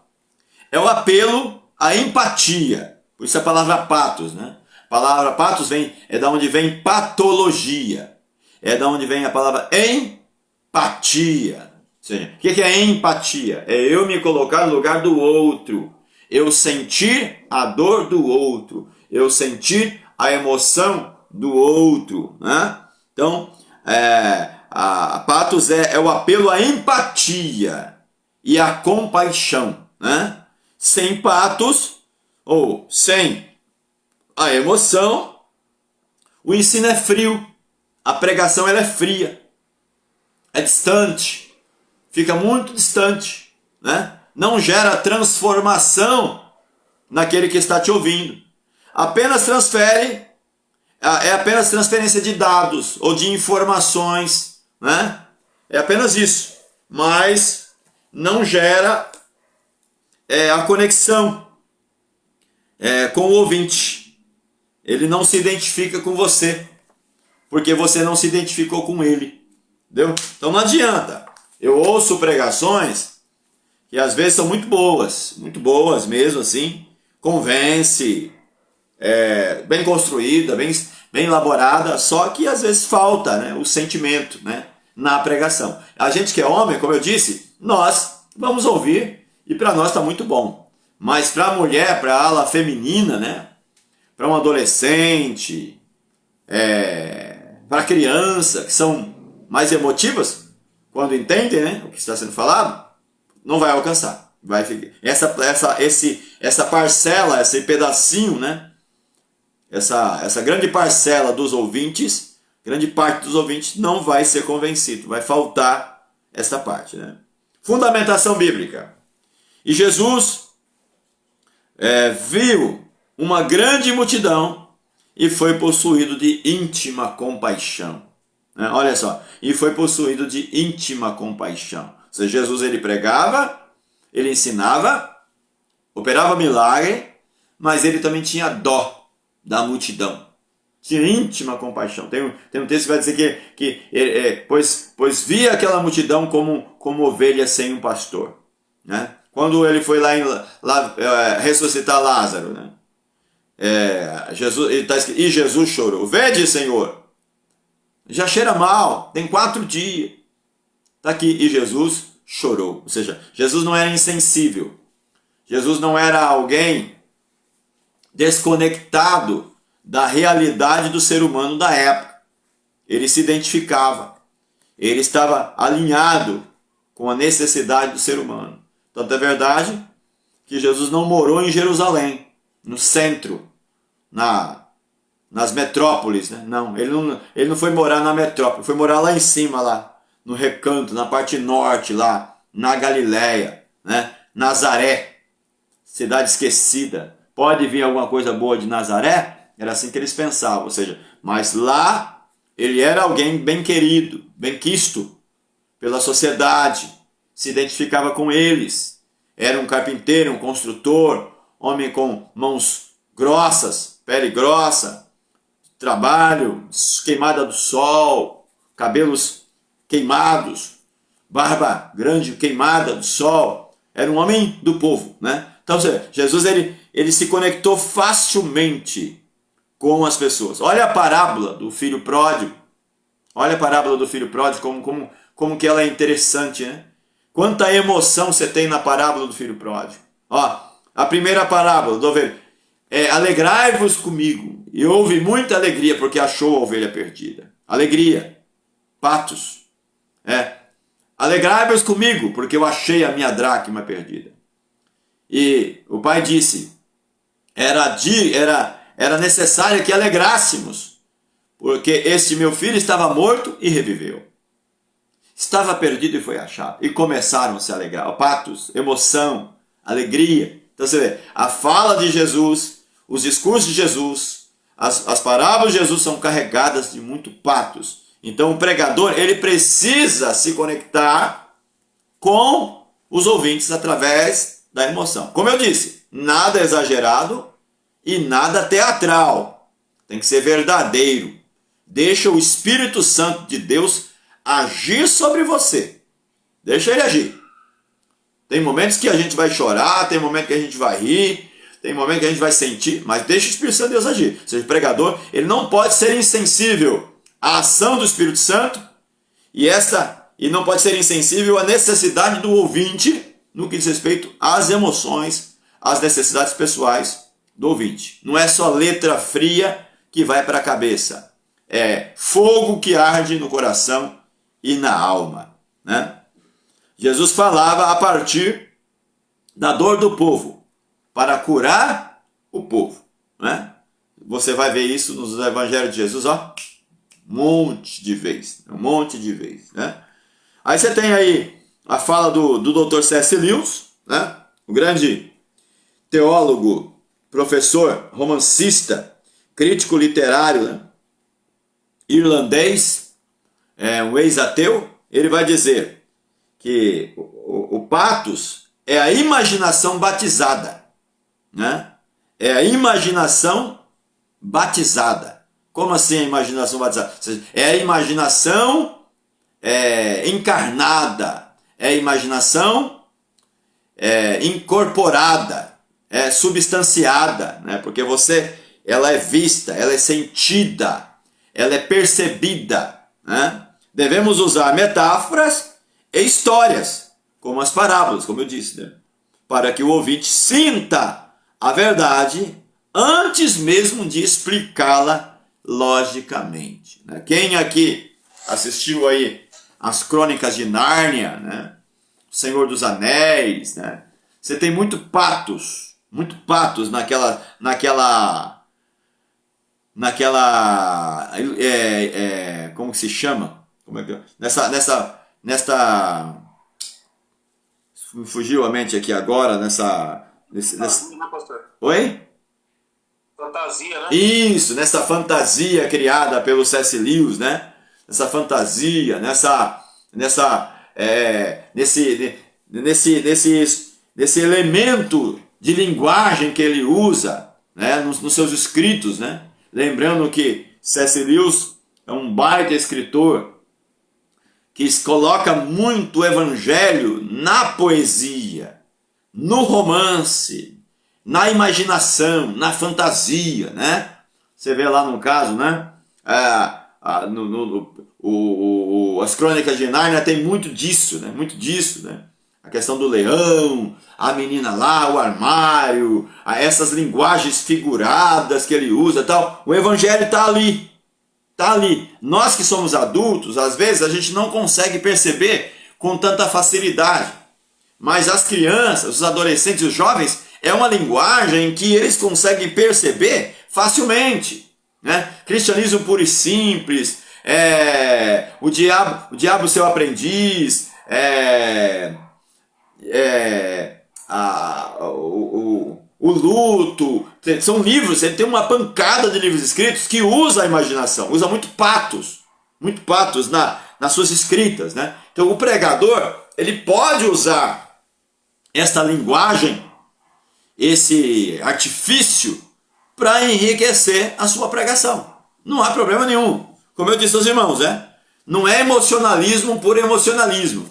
Speaker 2: É o apelo à empatia. Por isso a palavra patos, né? A palavra patos é da onde vem patologia. É da onde vem a palavra empatia. O que é empatia? É eu me colocar no lugar do outro. Eu sentir a dor do outro. Eu sentir a emoção do outro. Né? Então, a patos é o apelo à empatia e à compaixão. Né? Sem patos, ou sem a emoção, o ensino é frio. A pregação ela é fria. É distante. Fica muito distante, né? Não gera transformação naquele que está te ouvindo. Apenas é apenas transferência de dados ou de informações, né? É apenas isso, mas não gera a conexão com o ouvinte. Ele não se identifica com você, porque você não se identificou com ele, entendeu? Então não adianta. Eu ouço pregações que às vezes são muito boas mesmo assim, convence, bem construída, bem elaborada, só que às vezes falta, né, o sentimento, né, na pregação. A gente que é homem, como eu disse, nós vamos ouvir e para nós está muito bom. Mas para a mulher, para a ala feminina, né, para um adolescente, para criança, que são mais emotivas, quando entendem, né, o que está sendo falado, não vai alcançar. Vai ficar. Essa parcela, esse pedacinho, né, essa grande parcela dos ouvintes, grande parte dos ouvintes não vai ser convencido. Vai faltar esta parte. Né? Fundamentação bíblica. E Jesus viu uma grande multidão e foi possuído de íntima compaixão. Olha só, e foi possuído de íntima compaixão. Ou seja, Jesus ele pregava, ele ensinava, operava milagre, mas ele também tinha dó da multidão. Tinha íntima compaixão. Tem um texto que vai dizer pois via aquela multidão como ovelha sem um pastor. Né? Quando ele foi lá ressuscitar Lázaro, né? E Jesus chorou. Vede, Senhor, já cheira mal, tem 4 dias. Está aqui, e Jesus chorou. Ou seja, Jesus não era insensível. Jesus não era alguém desconectado da realidade do ser humano da época. Ele se identificava. Ele estava alinhado com a necessidade do ser humano. Tanto é verdade que Jesus não morou em Jerusalém, no centro, nas metrópoles. Né? Não, ele não foi morar na metrópole, foi morar lá em cima, lá no recanto, na parte norte, lá na Galileia, né? Nazaré, cidade esquecida. Pode vir alguma coisa boa de Nazaré? Era assim que eles pensavam. Ou seja, mas lá ele era alguém bem querido, bem quisto pela sociedade, se identificava com eles. Era um carpinteiro, um construtor, homem com mãos grossas, pele grossa, trabalho, queimada do sol, cabelos queimados, barba grande queimada do sol. Era um homem do povo, né? Então, Jesus ele se conectou facilmente com as pessoas. Olha a parábola do filho pródigo. Olha a parábola do filho pródigo, como que ela é interessante, né? Quanta emoção você tem na parábola do filho pródigo. Ó, a primeira parábola do ovelha. Alegrai-vos comigo. E houve muita alegria porque achou a ovelha perdida. Alegria. Patos. Alegrai-vos comigo porque eu achei a minha dracma perdida. E o pai disse, era necessário que alegrássemos, porque este meu filho estava morto e reviveu. Estava perdido e foi achado. E começaram a se alegrar. Patos, emoção, alegria. Então você vê, a fala de Jesus, os discursos de Jesus, as parábolas de Jesus são carregadas de muito patos. Então o pregador, ele precisa se conectar com os ouvintes através da emoção. Como eu disse, nada exagerado e nada teatral. Tem que ser verdadeiro. Deixa o Espírito Santo de Deus agir sobre você. Deixa ele agir. Tem momentos que a gente vai chorar, tem momentos que a gente vai rir, tem momentos que a gente vai sentir, mas deixa o Espírito Santo de Deus agir. Ou seja, o pregador, ele não pode ser insensível à ação do Espírito Santo e não pode ser insensível à necessidade do ouvinte no que diz respeito às emoções, às necessidades pessoais do ouvinte. Não é só letra fria que vai para a cabeça. É fogo que arde no coração e na alma. Né? Jesus falava a partir da dor do povo, para curar o povo. Né? Você vai ver isso nos evangelhos de Jesus, ó, um monte de vez. Né? Aí você tem aí a fala do Dr. C.S. Lewis, né? O grande teólogo, professor, romancista, crítico literário, né? Irlandês, um ex-ateu. Ele vai dizer que o patos é a imaginação batizada. Né? É a imaginação batizada. Como assim a imaginação batizada? É a imaginação encarnada. É a imaginação incorporada, substanciada, né? Porque ela é vista, ela é sentida, ela é percebida. Né? Devemos usar metáforas e histórias, como as parábolas, como eu disse, né? Para que o ouvinte sinta a verdade antes mesmo de explicá-la logicamente. Né? Quem aqui assistiu aí as Crônicas de Nárnia, né? O Senhor dos Anéis, né? Você tem muito patos naquela como que se chama? Como é que nesta fugiu a mente aqui agora,
Speaker 1: Fantasia, né, pastor?
Speaker 2: Oi?
Speaker 1: Fantasia, né?
Speaker 2: Isso, nessa fantasia criada pelo C.S. Lewis, né? Essa fantasia, nesse elemento de linguagem que ele usa, né? Nos seus escritos, né? Lembrando que C.S. Lewis é um baita escritor que coloca muito o evangelho na poesia, no romance, na imaginação, na fantasia, né? Você vê lá no caso, né? As Crônicas de Nárnia tem muito disso, né? Muito disso, né? A questão do leão, a menina lá, o armário, essas linguagens figuradas que ele usa e tal. O evangelho está ali. Está ali. Nós que somos adultos, às vezes a gente não consegue perceber com tanta facilidade. Mas as crianças, os adolescentes, os jovens, é uma linguagem que eles conseguem perceber facilmente. Né? Cristianismo puro e simples, o diabo seu aprendiz, o luto. São livros, ele tem uma pancada de livros escritos que usa a imaginação, usa muito patos nas suas escritas, né? Então o pregador, ele pode usar esta linguagem, esse artifício, para enriquecer a sua pregação. Não há problema nenhum. Como eu disse aos irmãos, né? Não é emocionalismo por emocionalismo.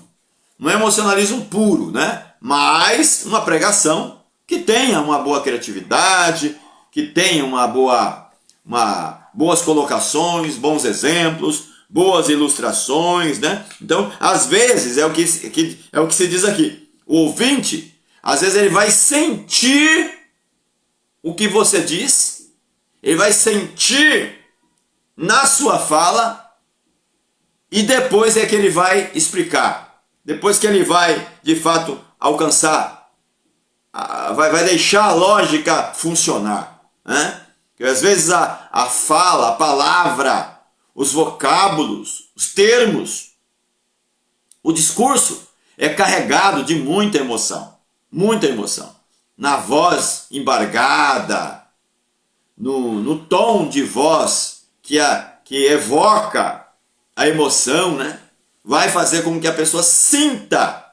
Speaker 2: Não é emocionalismo puro, né? Mas uma pregação que tenha uma boa criatividade, que tenha boas colocações, bons exemplos, boas ilustrações, né? Então, às vezes, é o que se diz aqui. O ouvinte, às vezes, ele vai sentir o que você diz, ele vai sentir na sua fala, e depois é que ele vai explicar. Depois que ele vai, de fato, alcançar, vai deixar a lógica funcionar, né? Porque às vezes a fala, a palavra, os vocábulos, os termos, o discurso é carregado de muita emoção, na voz embargada, no tom de voz que evoca a emoção, né? Vai fazer com que a pessoa sinta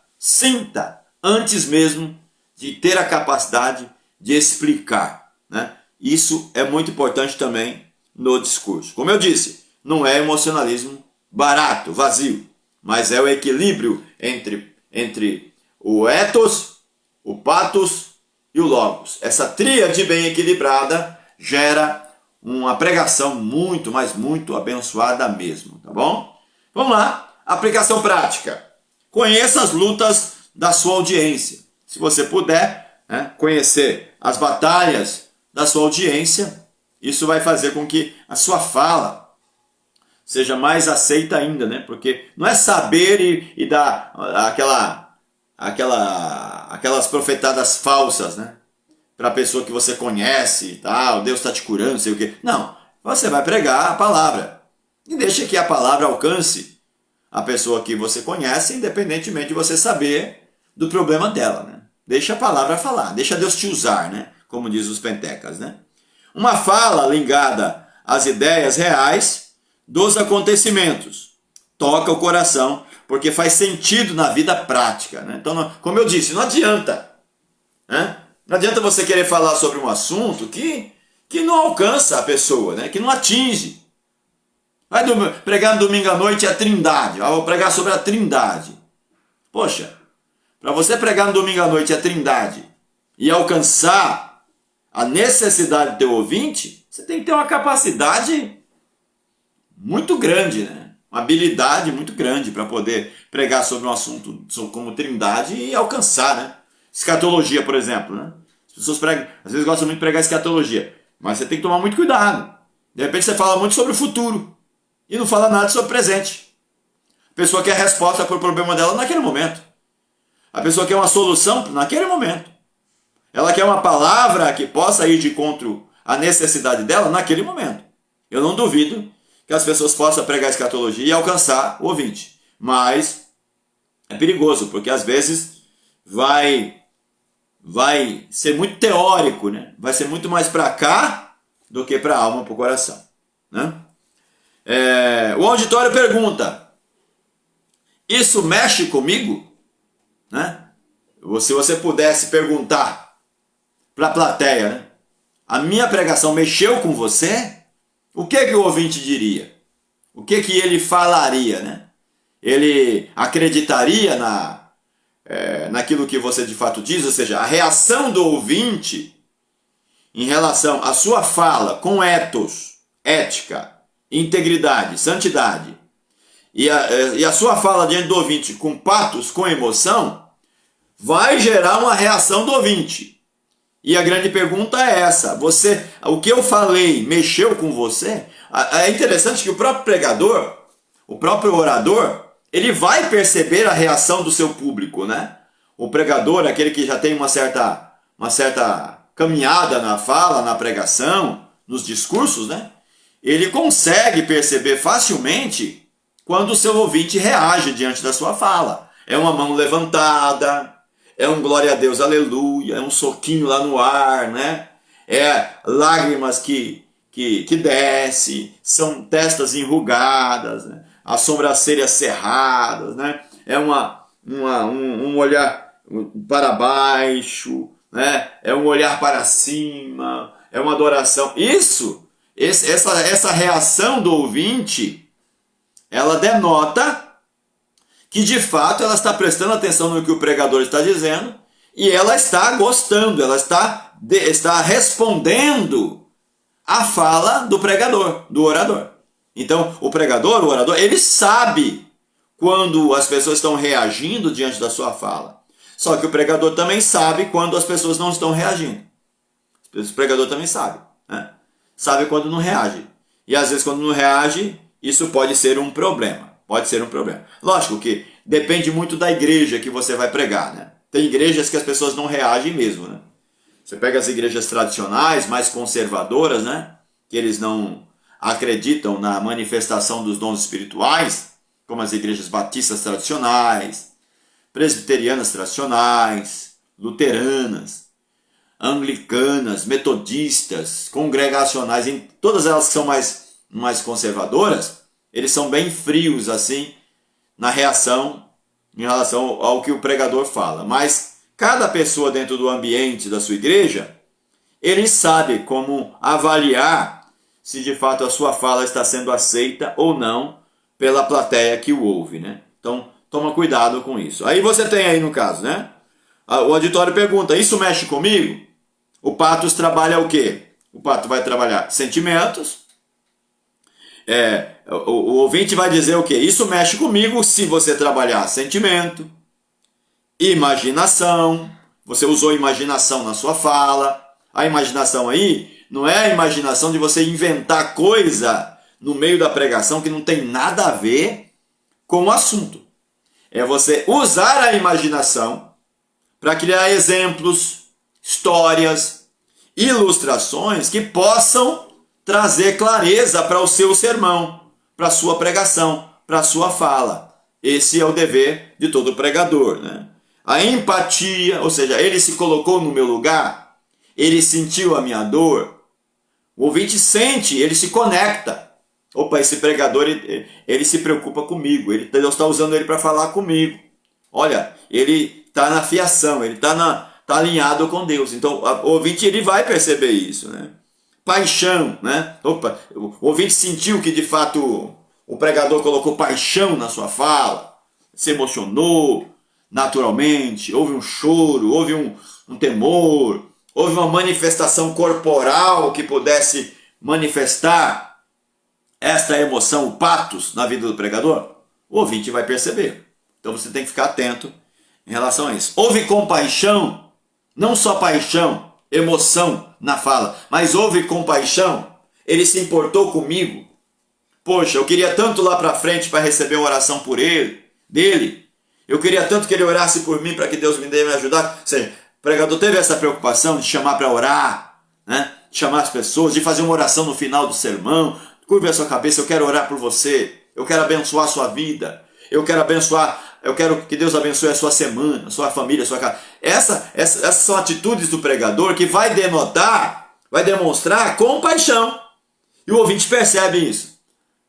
Speaker 2: antes mesmo de ter a capacidade de explicar, né? Isso é muito importante também no discurso. Como eu disse, não é emocionalismo barato, vazio, mas é o equilíbrio entre o ethos, o pathos e o logos. Essa tríade bem equilibrada gera uma pregação muito, mas muito abençoada mesmo, tá bom? Vamos lá, aplicação prática. Conheça as lutas da sua audiência. Se você puder, né, conhecer as batalhas da sua audiência, isso vai fazer com que a sua fala seja mais aceita ainda, né? Porque não é saber e dar aquelas profetadas falsas, né? Para a pessoa que você conhece e tal, Deus está te curando, não sei o quê. Não, você vai pregar a palavra. E deixa que a palavra alcance a pessoa que você conhece, independentemente de você saber do problema dela, né? Deixa a palavra falar, deixa Deus te usar, né? Como diz os pentecas, né? Uma fala ligada às ideias reais dos acontecimentos toca o coração, porque faz sentido na vida prática, né? Então, como eu disse, não adianta, né? Não adianta você querer falar sobre um assunto que não alcança a pessoa, né? Que não atinge. Vai pregar no domingo à noite a Trindade. Eu vou pregar sobre a Trindade. Poxa, para você pregar no domingo à noite a Trindade e alcançar a necessidade do teu ouvinte, você tem que ter uma capacidade muito grande, né? Uma habilidade muito grande para poder pregar sobre um assunto como Trindade e alcançar, né? Escatologia, por exemplo, né? As pessoas pregam, às vezes gostam muito de pregar escatologia, mas você tem que tomar muito cuidado. De repente você fala muito sobre o futuro e não fala nada sobre o presente. A pessoa quer resposta para o problema dela naquele momento. A pessoa quer uma solução naquele momento. Ela quer uma palavra que possa ir de encontro à necessidade dela naquele momento. Eu não duvido que as pessoas possam pregar escatologia e alcançar o ouvinte. Mas é perigoso, porque às vezes vai ser muito teórico, né? Vai ser muito mais para cá do que para a alma, para o coração, né? O auditório pergunta: isso mexe comigo? Né? Se você pudesse perguntar para a plateia, né? A minha pregação mexeu com você? o que o ouvinte diria? O que ele falaria, né? Ele acreditaria naquilo que você de fato diz, ou seja, a reação do ouvinte em relação à sua fala com ethos, ética, integridade, santidade, e a sua fala diante do ouvinte com patos, com emoção, vai gerar uma reação do ouvinte. E a grande pergunta é essa: o que eu falei mexeu com você? É interessante que o próprio pregador, o próprio orador, ele vai perceber a reação do seu público, né? O pregador, aquele que já tem uma certa caminhada na fala, na pregação, nos discursos, né? Ele consegue perceber facilmente quando o seu ouvinte reage diante da sua fala. É uma mão levantada, é um glória a Deus, aleluia, é um soquinho lá no ar, né? É lágrimas que desce, são testas enrugadas, né? As sobrancelhas cerradas, né? É um olhar para baixo, né? É um olhar para cima, é uma adoração. Essa reação do ouvinte, ela denota que de fato ela está prestando atenção no que o pregador está dizendo e ela está gostando, ela está respondendo à fala do pregador, do orador. Então, o pregador, o orador, ele sabe quando as pessoas estão reagindo diante da sua fala. Só que o pregador também sabe quando as pessoas não estão reagindo. O pregador também sabe, né? Sabe quando não reage. E às vezes quando não reage, isso pode ser um problema. Pode ser um problema. Lógico que depende muito da igreja que você vai pregar, né? Tem igrejas que as pessoas não reagem mesmo, né? Você pega as igrejas tradicionais, mais conservadoras, né? Que eles não acreditam na manifestação dos dons espirituais, como as igrejas batistas tradicionais, presbiterianas tradicionais, luteranas, anglicanas, metodistas, congregacionais, em todas elas que são mais conservadoras, eles são bem frios assim na reação em relação ao que o pregador fala. Mas cada pessoa dentro do ambiente da sua igreja, ele sabe como avaliar se de fato a sua fala está sendo aceita ou não pela plateia que o ouve, né? Então, toma cuidado com isso. Aí você tem aí no caso, né? O auditório pergunta: isso mexe comigo? O Patos trabalha o quê? O Pato vai trabalhar sentimentos. O ouvinte vai dizer o quê? Isso mexe comigo se você trabalhar sentimento, imaginação. Você usou imaginação na sua fala. A imaginação aí não é a imaginação de você inventar coisa no meio da pregação que não tem nada a ver com o assunto. É você usar a imaginação para criar exemplos, histórias, ilustrações que possam trazer clareza para o seu sermão, para a sua pregação, para a sua fala. Esse é o dever de todo pregador, né? A empatia, ou seja, ele se colocou no meu lugar, ele sentiu a minha dor. O ouvinte sente, ele se conecta. Opa, esse pregador, ele se preocupa comigo, Deus está usando ele para falar comigo. Olha, ele está na fiação, ele está alinhado com Deus. Então, o ouvinte ele vai perceber isso, né? Paixão, né? Opa, o ouvinte sentiu que de fato o pregador colocou paixão na sua fala, se emocionou naturalmente, houve um choro, houve um temor, houve uma manifestação corporal que pudesse manifestar esta emoção, o patos, na vida do pregador. O ouvinte vai perceber. Então você tem que ficar atento em relação a isso. Houve compaixão, não só paixão, emoção na fala, mas houve compaixão. Ele se importou comigo. Poxa, eu queria tanto lá para frente para receber uma oração por dele. Eu queria tanto que ele orasse por mim para que Deus me ajudar. Ou seja, o pregador teve essa preocupação de chamar para orar, né? De chamar as pessoas, de fazer uma oração no final do sermão. Curve a sua cabeça, eu quero orar por você. Eu quero abençoar a sua vida. Eu quero que Deus abençoe a sua semana, a sua família, a sua casa. Essas são atitudes do pregador que vai demonstrar compaixão. E o ouvinte percebe isso.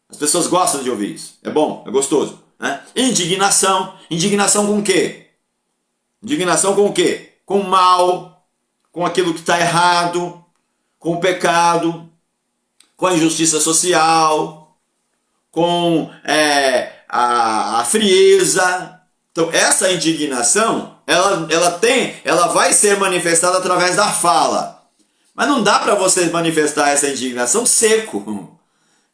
Speaker 2: As pessoas gostam de ouvir isso. É bom, é gostoso, né? Indignação. Indignação com o quê? Indignação com o quê? Com o mal, com aquilo que está errado, com o pecado. com a injustiça social, com a frieza. Então, essa indignação, ela vai ser manifestada através da fala. Mas não dá para você manifestar essa indignação seco,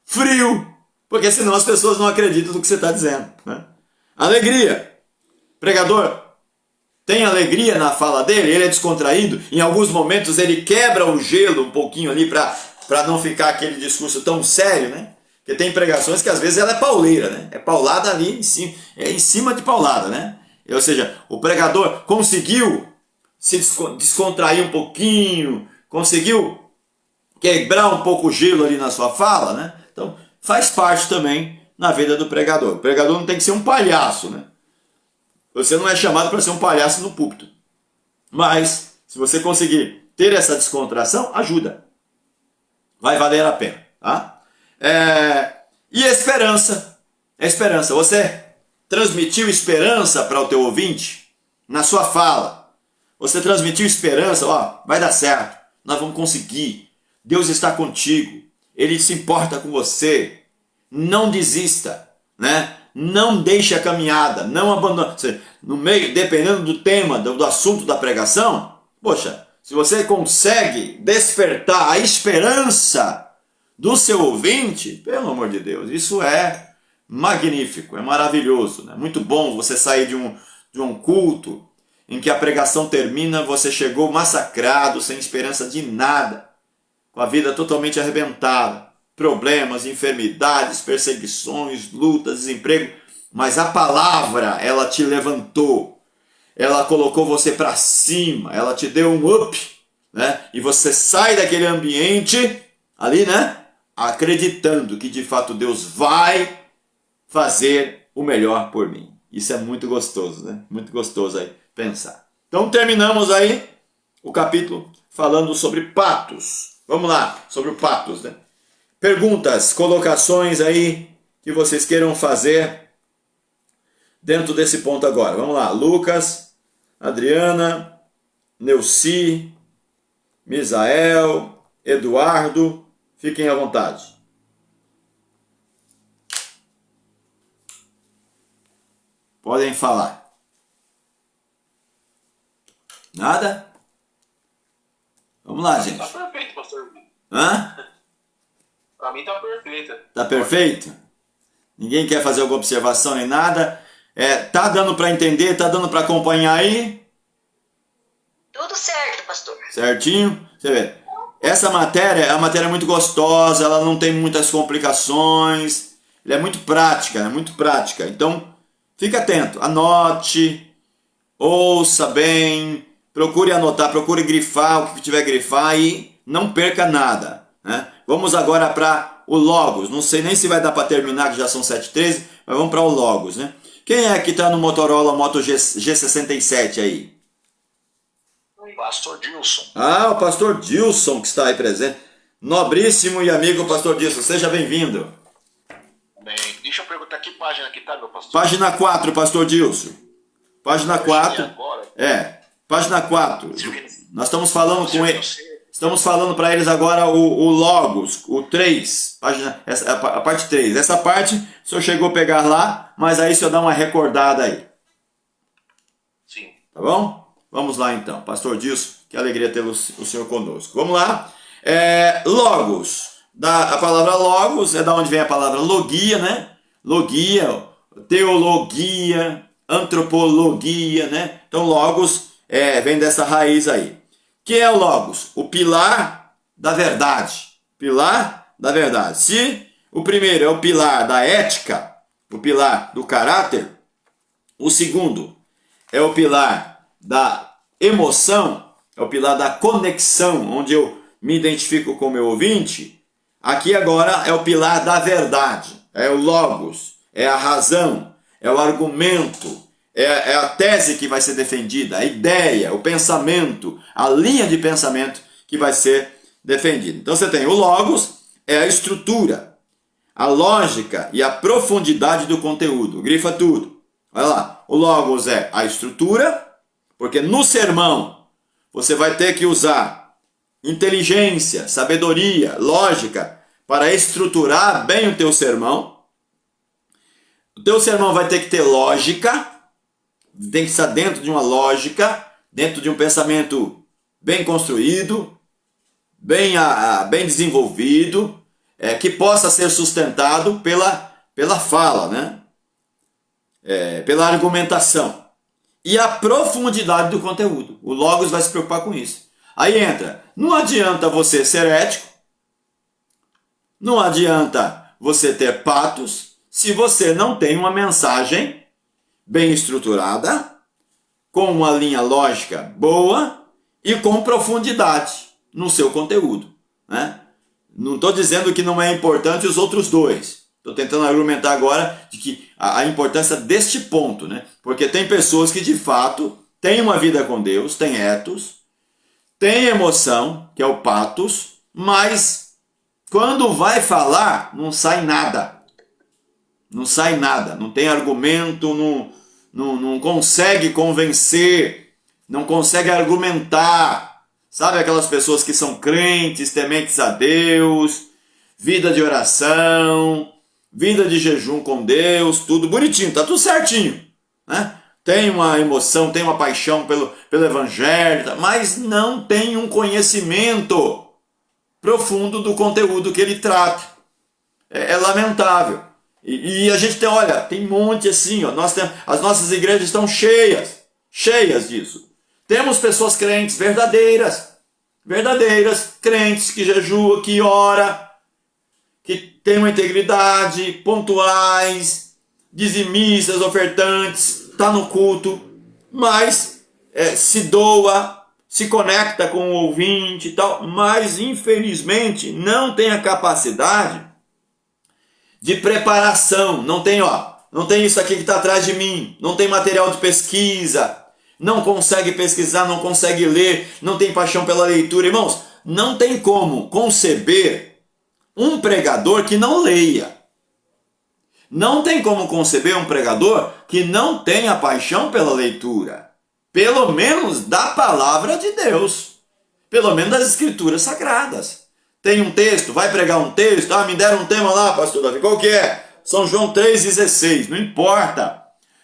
Speaker 2: frio, porque senão as pessoas não acreditam no que você está dizendo, né? Alegria. Pregador tem alegria na fala dele, ele é descontraído, em alguns momentos ele quebra o gelo um pouquinho ali para não ficar aquele discurso tão sério, né? Porque tem pregações que às vezes ela é pauleira, né? É paulada ali em cima, é em cima de paulada, né? Ou seja, o pregador conseguiu se descontrair um pouquinho, conseguiu quebrar um pouco o gelo ali na sua fala, né? Então faz parte também na vida do pregador. O pregador não tem que ser um palhaço, né? Você não é chamado para ser um palhaço no púlpito. Mas, se você conseguir ter essa descontração, ajuda. Vai valer a pena. Tá? E esperança. Esperança. Você transmitiu esperança para o teu ouvinte na sua fala. Você transmitiu esperança. Ó, vai dar certo. Nós vamos conseguir. Deus está contigo. Ele se importa com você. Não desista, né? Não deixe a caminhada, não abandone. No meio, dependendo do tema, do assunto da pregação, poxa, se você consegue despertar a esperança do seu ouvinte, pelo amor de Deus, isso é magnífico, é maravilhoso, né? Muito bom você sair de um culto em que a pregação termina, você chegou massacrado, sem esperança de nada, com a vida totalmente arrebentada. Problemas, enfermidades, perseguições, lutas, desemprego, mas a palavra, ela te levantou, ela colocou você para cima, ela te deu um up, né? E você sai daquele ambiente ali, né? Acreditando que de fato Deus vai fazer o melhor por mim. Isso é muito gostoso, né? Muito gostoso aí pensar. Então terminamos aí o capítulo falando sobre patos. Vamos lá, sobre o patos, né? Perguntas, colocações aí que vocês queiram fazer dentro desse ponto agora. Vamos lá, Lucas, Adriana, Neuci, Misael, Eduardo, fiquem à vontade. Podem falar. Nada? Vamos lá, gente.
Speaker 1: Tá perfeito, pastor.
Speaker 2: Hã?
Speaker 1: Pra mim tá perfeita.
Speaker 2: Tá perfeito? Ninguém quer fazer alguma observação nem nada? Tá dando para entender? Tá dando para acompanhar aí?
Speaker 5: Tudo certo, pastor.
Speaker 2: Certinho? Você vê. Essa matéria é uma matéria muito gostosa, ela não tem muitas complicações, ela é muito prática, né? Muito prática. Então, fique atento, anote, ouça bem, procure anotar, procure grifar o que tiver que grifar e não perca nada, né? Vamos agora para o Logos. Não sei nem se vai dar para terminar, que já são 7h13, mas vamos para o Logos, né? Quem é que está no Motorola Moto G67 aí?
Speaker 3: Pastor Dilson.
Speaker 2: Ah, o pastor Dilson que está aí presente. Nobríssimo e amigo pastor Dilson, seja bem-vindo.
Speaker 3: Bem, deixa eu perguntar que página que tá, meu pastor.
Speaker 2: Página 4, pastor Dilson. Página 4.
Speaker 3: Agora.
Speaker 2: Página 4. Nós estamos falando com ele. Estamos falando para eles agora o Logos, o 3, a parte 3. Essa parte o senhor chegou a pegar lá, mas aí o senhor dá uma recordada aí.
Speaker 3: Sim.
Speaker 2: Tá bom? Vamos lá então. Pastor Dilson, que alegria ter o senhor conosco. Vamos lá. Logos. A palavra Logos é da onde vem a palavra logia, né? Logia, teologia, antropologia, né? Então Logos vem dessa raiz aí. Que é o Logos? O pilar da verdade. Pilar da verdade. Se o primeiro é o pilar da ética, o pilar do caráter, o segundo é o pilar da emoção, é o pilar da conexão, onde eu me identifico com o meu ouvinte. Aqui agora é o pilar da verdade, é o Logos, é a razão, é o argumento, é a tese que vai ser defendida, a ideia, o pensamento, a linha de pensamento que vai ser defendida. Então você tem o Logos, é a estrutura, a lógica e a profundidade do conteúdo. Grifa tudo. Olha lá, o Logos é a estrutura, porque no sermão você vai ter que usar inteligência, sabedoria, lógica para estruturar bem o teu sermão. O teu sermão vai ter que ter lógica, tem que estar dentro de uma lógica, dentro de um pensamento bem construído, bem desenvolvido, que possa ser sustentado pela fala, né? Pela argumentação. E a profundidade do conteúdo. O Logos vai se preocupar com isso. Aí entra, não adianta você ser ético, não adianta você ter patos, se você não tem uma mensagem bem estruturada, com uma linha lógica boa e com profundidade no seu conteúdo, né? Não estou dizendo que não é importante os outros dois. Estou tentando argumentar agora de que a importância deste ponto, né? Porque tem pessoas que de fato têm uma vida com Deus, têm etos, têm emoção, que é o patos, mas quando vai falar, não sai nada. Não sai nada, não tem argumento, não consegue convencer, não consegue argumentar. Sabe aquelas pessoas que são crentes, tementes a Deus, vida de oração, vida de jejum com Deus, tudo bonitinho, tá tudo certinho, né? Tem uma emoção, tem uma paixão pelo evangelho, mas não tem um conhecimento profundo do conteúdo que ele trata. É lamentável. E a gente tem, olha, tem um monte assim, ó, as nossas igrejas estão cheias disso. Temos pessoas crentes verdadeiras, crentes que jejuam, que ora, que têm uma integridade, pontuais, dizimistas, ofertantes, está no culto, mas se doa, se conecta com o ouvinte e tal, mas infelizmente não tem a capacidade de preparação, não tem isso aqui que está atrás de mim, não tem material de pesquisa, não consegue pesquisar, não consegue ler, não tem paixão pela leitura. Irmãos, não tem como conceber um pregador que não leia. Não tem como conceber um pregador que não tenha paixão pela leitura. Pelo menos da palavra de Deus. Pelo menos das escrituras sagradas. Tem um texto, vai pregar um texto, me deram um tema lá, pastor Davi, qual que é? São João 3,16, não importa.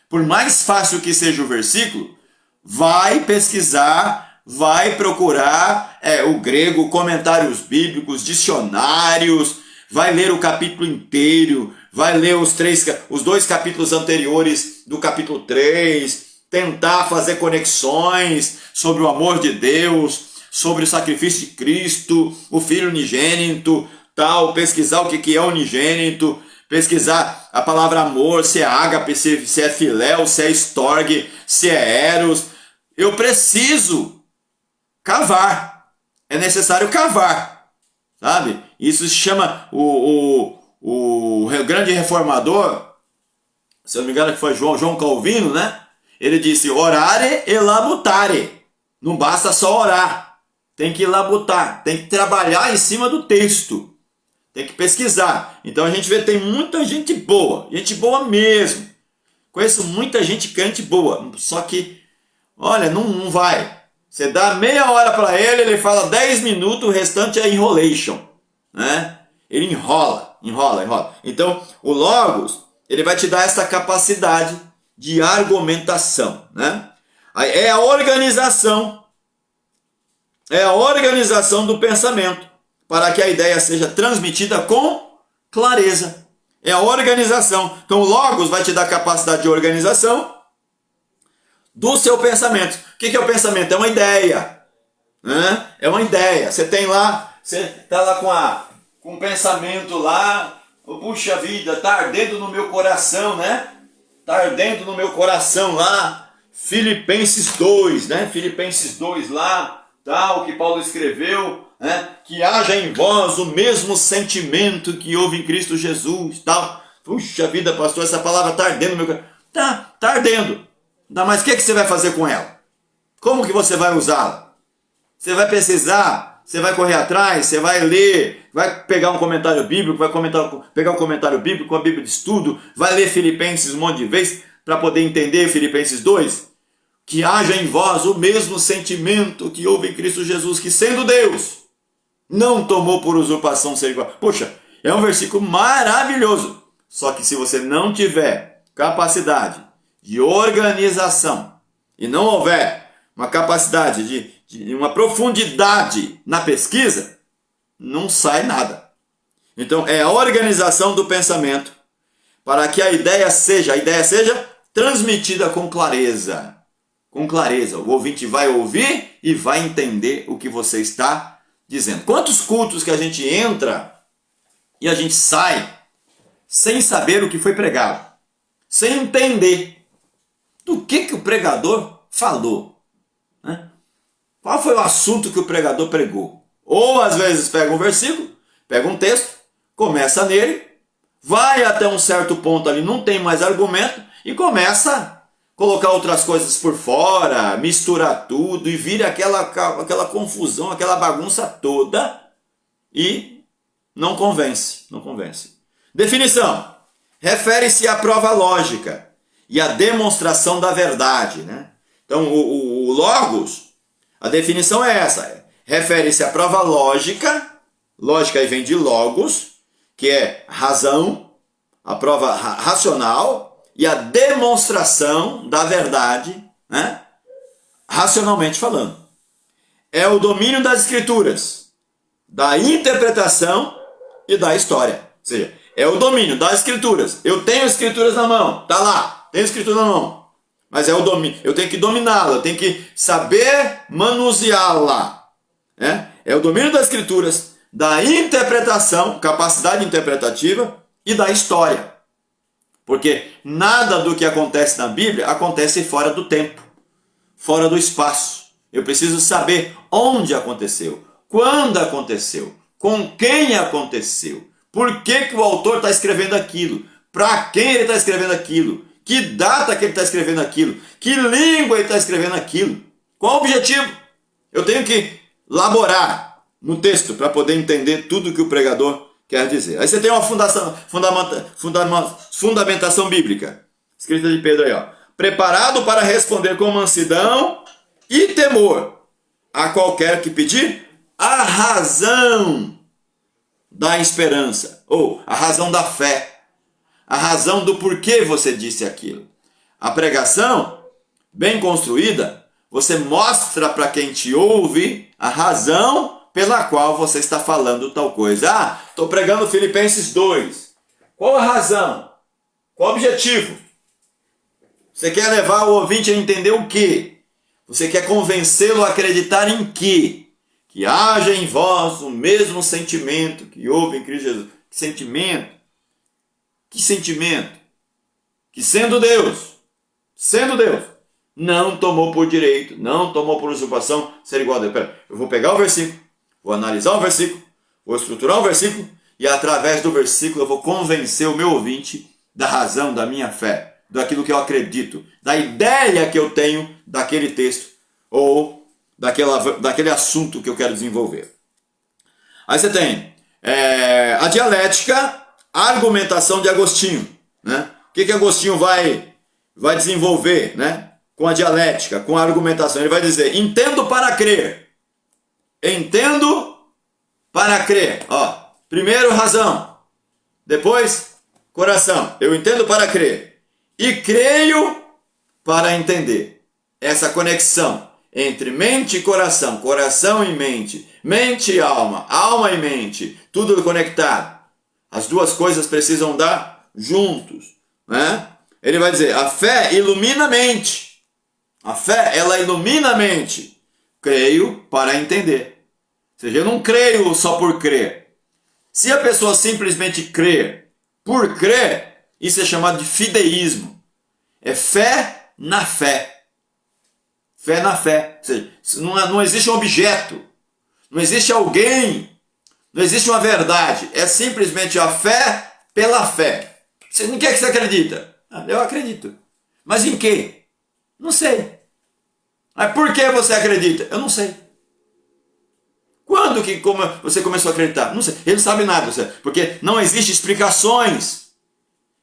Speaker 2: Por mais fácil que seja o versículo, vai pesquisar, vai procurar o grego, comentários bíblicos, dicionários, vai ler o capítulo inteiro, vai ler os 2 capítulos anteriores do capítulo 3, tentar fazer conexões sobre o amor de Deus, sobre o sacrifício de Cristo, o Filho unigênito, tal, pesquisar o que é unigênito, pesquisar a palavra amor, se é ágape, se é filéu, se é estorgue, se é eros. Eu preciso cavar. É necessário cavar. Sabe? Isso se chama o grande reformador, se eu não me engano que foi João Calvino, né? Ele disse, orare e labutare. Não basta só orar. Tem que labutar. Tem que trabalhar em cima do texto. Tem que pesquisar. Então a gente vê que tem muita gente boa mesmo. Conheço muita gente crente boa, só que, olha, não vai. Você dá meia hora para ele, ele fala 10 minutos, o restante é enrolation, né? Ele enrola. Então, o Logos, ele vai te dar essa capacidade de argumentação, né? É a organização do pensamento, para que a ideia seja transmitida com clareza. É a organização. Então, o Logos vai te dar capacidade de organização do seu pensamento. O que é o pensamento? É uma ideia. Né? É uma ideia. Você está lá com um pensamento lá, puxa vida, está ardendo no meu coração, né? Está ardendo no meu coração lá, Filipenses 2, né? Filipenses 2 lá, tal, que Paulo escreveu, né? Que haja em vós o mesmo sentimento que houve em Cristo Jesus, tal. Puxa vida, pastor, essa palavra está ardendo no meu coração. Tá ardendo. Mas o que você vai fazer com ela? Como que você vai usá-la? Você vai pesquisar, você vai correr atrás, você vai ler, vai pegar um comentário bíblico, pegar um comentário bíblico, uma Bíblia de estudo, vai ler Filipenses um monte de vezes para poder entender Filipenses 2. Que haja em vós o mesmo sentimento que houve em Cristo Jesus, que sendo Deus, não tomou por usurpação ser igual. Poxa, É um versículo maravilhoso. Só que se você não tiver capacidade de organização e não houver uma capacidade de uma profundidade na pesquisa, não sai nada. Então é a organização do pensamento para que a ideia seja transmitida com clareza. Com clareza. O ouvinte vai ouvir e vai entender o que você está dizendo. Quantos cultos que a gente entra e a gente sai sem saber o que foi pregado, sem entender do que o pregador falou, né? Qual foi o assunto que o pregador pregou? Ou às vezes pega um versículo, pega um texto, começa nele, vai até um certo ponto ali, não tem mais argumento e começa a colocar outras coisas por fora, misturar tudo e vira aquela confusão, aquela bagunça toda e não convence, não convence. Definição: refere-se à prova lógica e à demonstração da verdade, né? Então, o logos, a definição é essa: refere-se à prova lógica, lógica aí vem de logos, que é razão, a prova racional, e a demonstração da verdade, né? Racionalmente falando. É o domínio das escrituras, da interpretação e da história. Ou seja, é o domínio das escrituras. Eu tenho escrituras na mão, tá lá, tenho escritura na mão. Mas é o domínio, eu tenho que dominá-la, eu tenho que saber manuseá-la. Né? É o domínio das escrituras, da interpretação, capacidade interpretativa e da história. Porque nada do que acontece na Bíblia acontece fora do tempo, fora do espaço. Eu preciso saber onde aconteceu, quando aconteceu, com quem aconteceu, por que o autor está escrevendo aquilo, para quem ele está escrevendo aquilo, que data que ele está escrevendo aquilo, que língua ele está escrevendo aquilo, qual o objetivo. Eu tenho que laborar no texto para poder entender tudo que o pregador quer dizer. Aí você tem uma fundamentação bíblica, escrita de Pedro aí, ó. Preparado para responder com mansidão e temor a qualquer que pedir a razão da esperança, ou a razão da fé, a razão do porquê você disse aquilo. A pregação, bem construída, você mostra para quem te ouve a razão pela qual você está falando tal coisa. Ah, estou pregando Filipenses 2. Qual a razão? Qual o objetivo? Você quer levar o ouvinte a entender o quê? Você quer convencê-lo a acreditar em quê? Que haja em vós o mesmo sentimento que houve em Cristo Jesus. Que sentimento? Que sentimento? Que sendo Deus, não tomou por direito, não tomou por usurpação ser igual a Deus. Pera, eu vou pegar o versículo, vou analisar o versículo, vou estruturar o versículo e através do versículo eu vou convencer o meu ouvinte da razão da minha fé, daquilo que eu acredito, da ideia que eu tenho daquele texto ou daquele assunto que eu quero desenvolver. Aí você tem a dialética, a argumentação de Agostinho, né? O que Agostinho vai desenvolver, né? Com a dialética, com a argumentação. Ele vai dizer: entendo para crer. Entendo para crer. Ó, primeiro razão, depois coração. Eu entendo para crer e creio para entender. Essa conexão entre mente e coração, coração e mente, mente e alma, alma e mente, tudo conectado. As duas coisas precisam dar juntos, né? Ele vai dizer: a fé ilumina a mente. A fé, ela ilumina a mente. Creio para entender. Ou seja, eu não creio só por crer. Se a pessoa simplesmente crer por crer, isso é chamado de fideísmo. É fé na fé. Fé na fé. Ou seja, não existe um objeto, não existe alguém, não existe uma verdade. É simplesmente a fé pela fé. Em que é que você acredita? Eu acredito. Mas em quê? Não sei. Mas por que você acredita? Eu não sei. Quando que você começou a acreditar? Não sei. Ele não sabe nada. Porque não existem explicações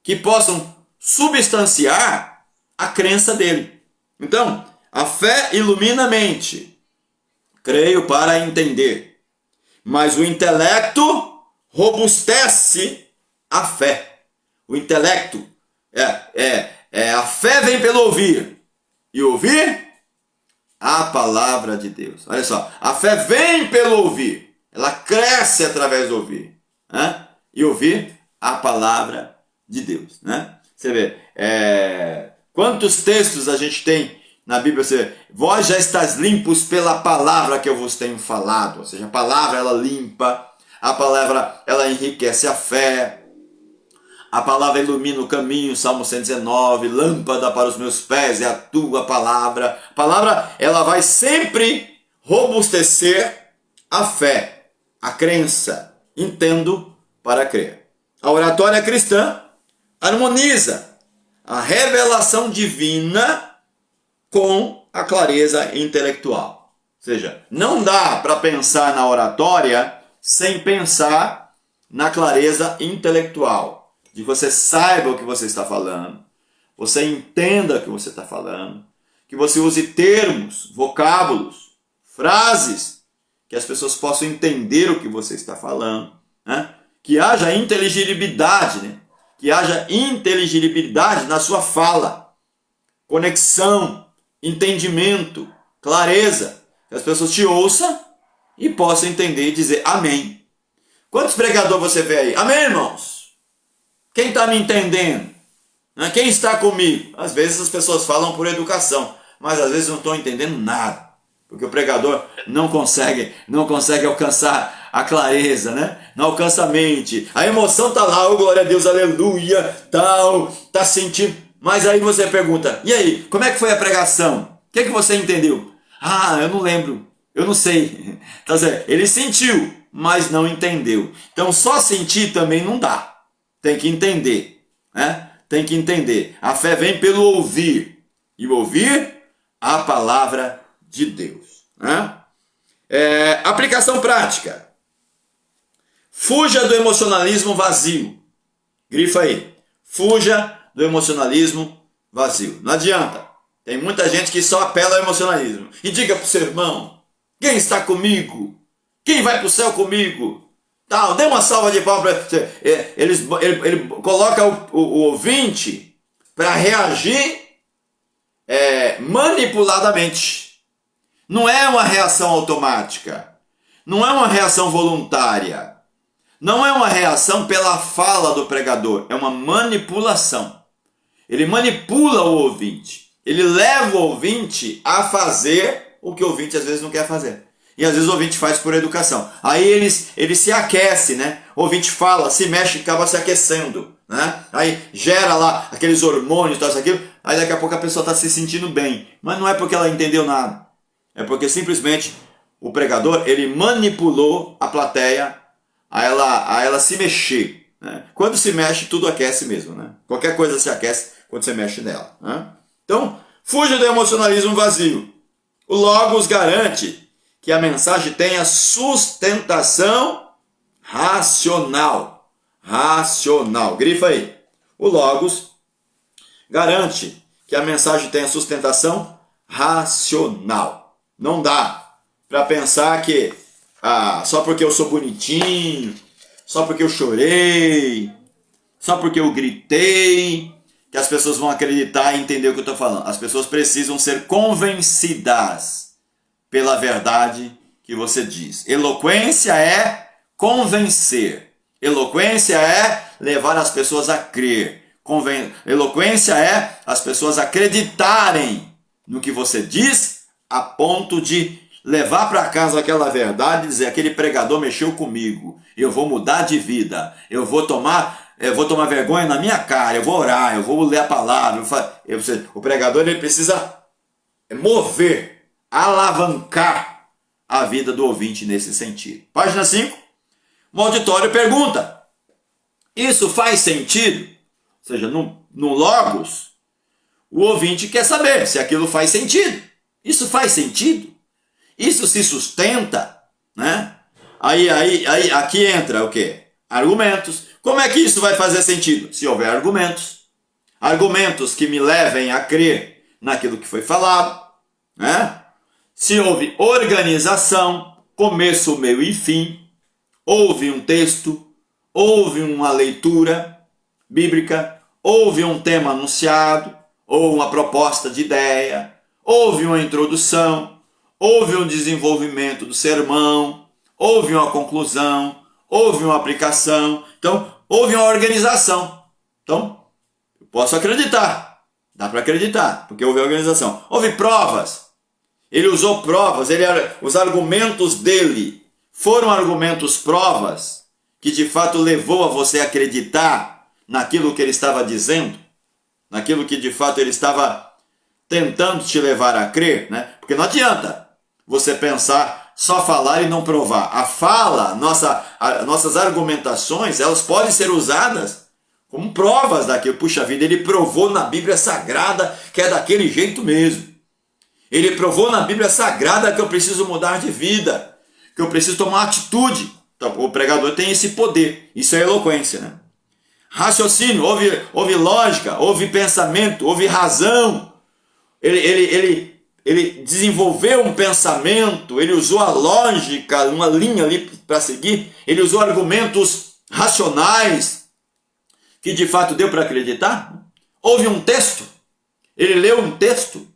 Speaker 2: que possam substanciar a crença dele. Então, a fé ilumina a mente. Creio para entender. Mas o intelecto robustece a fé. O intelecto. A fé vem pelo ouvir. E ouvir a palavra de Deus. Olha só, a fé vem pelo ouvir. Ela cresce através do ouvir. Né? E ouvir a palavra de Deus. Né? Você vê, quantos textos a gente tem na Bíblia? Você vê, vós já estáis limpos pela palavra que eu vos tenho falado. Ou seja, a palavra ela limpa, a palavra ela enriquece a fé. A palavra ilumina o caminho, Salmo 119, lâmpada para os meus pés é a tua palavra. A palavra, ela vai sempre robustecer a fé, a crença. Entendo para crer. A oratória cristã harmoniza a revelação divina com a clareza intelectual. Ou seja, não dá para pensar na oratória sem pensar na clareza intelectual. De que você saiba o que você está falando, você entenda o que você está falando, que você use termos, vocábulos, frases, que as pessoas possam entender o que você está falando, né? Que haja inteligibilidade, né? Que haja inteligibilidade na sua fala, conexão, entendimento, clareza, que as pessoas te ouçam e possam entender e dizer amém. Quantos pregadores você vê aí? Amém, irmãos? Quem está me entendendo? Quem está comigo? Às vezes as pessoas falam por educação, mas às vezes não estão entendendo nada. Porque o pregador não consegue alcançar a clareza, né? Não alcança a mente. A emoção está lá, oh, glória a Deus, aleluia, tal, está sentindo. Mas aí você pergunta, e aí, como é que foi a pregação? O que você entendeu? Ah, eu não lembro, eu não sei. Então, ele sentiu, mas não entendeu. Então só sentir também não dá. Tem que entender, né? Tem que entender. A fé vem pelo ouvir. E ouvir a palavra de Deus. Né? Aplicação prática. Fuja do emocionalismo vazio. Grifa aí. Fuja do emocionalismo vazio. Não adianta. Tem muita gente que só apela ao emocionalismo. E diga para o seu irmão, quem está comigo? Quem vai para o céu comigo? Tal, dê uma salva de palmas para ele coloca o ouvinte para reagir manipuladamente. Não é uma reação automática. Não é uma reação voluntária. Não é uma reação pela fala do pregador. É uma manipulação. Ele manipula o ouvinte. Ele leva o ouvinte a fazer o que o ouvinte às vezes não quer fazer. E às vezes o ouvinte faz por educação. Aí ele se aquece, né? O ouvinte fala, se mexe e acaba se aquecendo, né? Aí gera lá aqueles hormônios, tal, isso, aquilo. Aí daqui a pouco a pessoa está se sentindo bem. Mas não é porque ela entendeu nada. É porque simplesmente o pregador, ele manipulou a plateia a ela se mexer. Né? Quando se mexe, tudo aquece mesmo, né? Qualquer coisa se aquece quando você mexe nela. Né? Então, fuja do emocionalismo vazio. O Logos garante que a mensagem tenha sustentação racional. Racional. Grifa aí. O Logos garante que a mensagem tenha sustentação racional. Não dá para pensar que só porque eu sou bonitinho, só porque eu chorei, só porque eu gritei, que as pessoas vão acreditar e entender o que eu estou falando. As pessoas precisam ser convencidas pela verdade que você diz. Eloquência é convencer. Eloquência é levar as pessoas a crer. Eloquência é as pessoas acreditarem no que você diz a ponto de levar para casa aquela verdade e dizer, aquele pregador mexeu comigo, eu vou mudar de vida, eu vou tomar vergonha na minha cara, eu vou orar, eu vou ler a palavra. O pregador ele precisa mover, alavancar a vida do ouvinte nesse sentido. Página 5. O auditório pergunta, isso faz sentido? Ou seja, no Logos, o ouvinte quer saber se aquilo faz sentido. Isso faz sentido? Isso se sustenta? Né? Aí aqui entra o quê? Argumentos. Como é que isso vai fazer sentido? Se houver argumentos. Argumentos que me levem a crer naquilo que foi falado. Né? Se houve organização, começo, meio e fim. Houve um texto, houve uma leitura bíblica, houve um tema anunciado, ou uma proposta de ideia, houve uma introdução, houve um desenvolvimento do sermão, houve uma conclusão, houve uma aplicação, então houve uma organização. Então, eu posso acreditar, dá para acreditar, porque houve organização. Houve provas, ele usou provas, os argumentos dele foram argumentos provas, que de fato levou a você a acreditar naquilo que ele estava dizendo, naquilo que de fato ele estava tentando te levar a crer, né? Porque não adianta você pensar, só falar e não provar. A fala, nossas argumentações, elas podem ser usadas como provas daquilo. Puxa vida, ele provou na Bíblia Sagrada que é daquele jeito mesmo. Ele provou na Bíblia Sagrada que eu preciso mudar de vida, que eu preciso tomar atitude. Então, o pregador tem esse poder. Isso é eloquência, né? Raciocínio, houve lógica, houve pensamento, houve razão. Ele desenvolveu um pensamento, ele usou a lógica, uma linha ali para seguir, ele usou argumentos racionais, que de fato deu para acreditar. Houve um texto, ele leu um texto,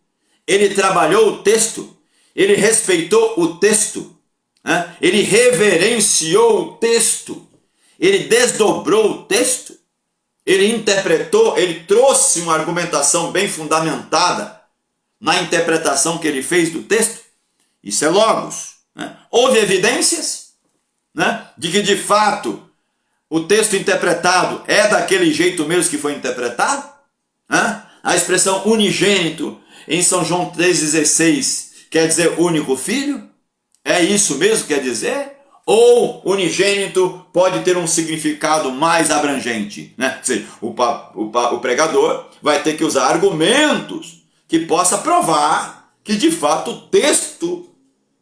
Speaker 2: ele trabalhou o texto, ele respeitou o texto, né? Ele reverenciou o texto, ele desdobrou o texto, ele interpretou, ele trouxe uma argumentação bem fundamentada na interpretação que ele fez do texto. Isso é logos, né? Houve evidências, né, de que de fato o texto interpretado é daquele jeito mesmo que foi interpretado, né? A expressão unigênito em São João 3,16 quer dizer único filho? É isso mesmo que quer dizer? Ou unigênito pode ter um significado mais abrangente, né? Ou seja, o pregador vai ter que usar argumentos que possa provar que de fato o texto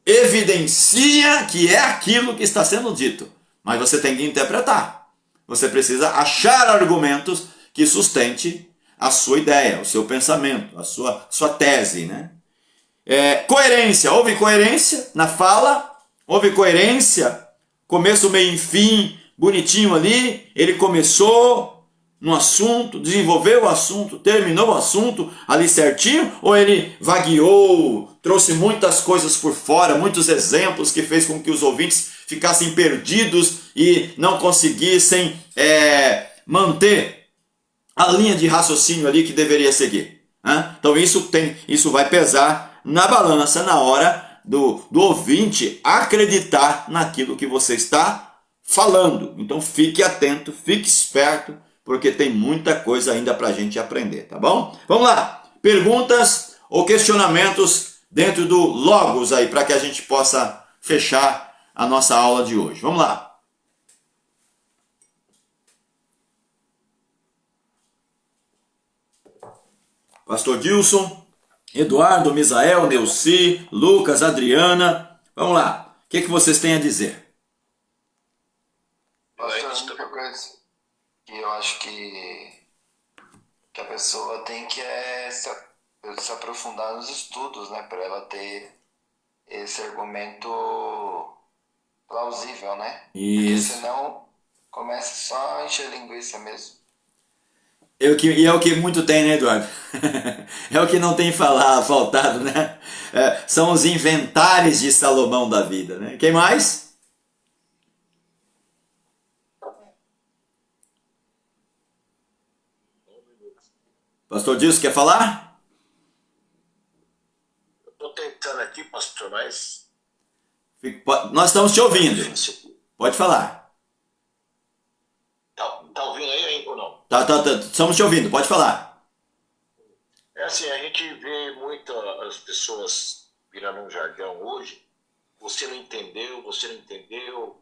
Speaker 2: evidencia que é aquilo que está sendo dito. Mas você tem que interpretar. Você precisa achar argumentos que sustente a sua ideia, o seu pensamento, a sua tese, né? Coerência. Houve coerência na fala, houve coerência, começo, meio e fim, bonitinho ali. Ele começou no assunto, desenvolveu o assunto, terminou o assunto ali certinho, ou ele vagueou, trouxe muitas coisas por fora, muitos exemplos que fez com que os ouvintes ficassem perdidos e não conseguissem manter a linha de raciocínio ali que deveria seguir, né? Então isso vai pesar na balança na hora do ouvinte acreditar naquilo que você está falando. Então fique atento, fique esperto, porque tem muita coisa ainda para a gente aprender, tá bom? Vamos lá, perguntas ou questionamentos dentro do Logos aí, para que a gente possa fechar a nossa aula de hoje. Vamos lá. Pastor Dilson, Eduardo, Misael, Neuci, Lucas, Adriana. Vamos lá. O que vocês têm a dizer?
Speaker 3: Pastor, a única coisa que eu acho que a pessoa tem que se aprofundar nos estudos, né? Para ela ter esse argumento plausível, né?
Speaker 2: Isso.
Speaker 3: Porque senão começa só a encher linguiça mesmo.
Speaker 2: É o que muito tem, né, Eduardo? É o que não tem faltado, né? São os inventares de Salomão da vida, né? Quem mais? Pastor Dilson, quer falar?
Speaker 6: Eu estou tentando aqui, pastor, mas...
Speaker 2: Nós estamos te ouvindo. Pode falar.
Speaker 6: Tá ouvindo aí ou não?
Speaker 2: Tá, estamos te ouvindo, pode falar.
Speaker 6: É assim, a gente vê muitas pessoas virando um jargão hoje. Você não entendeu, você não entendeu.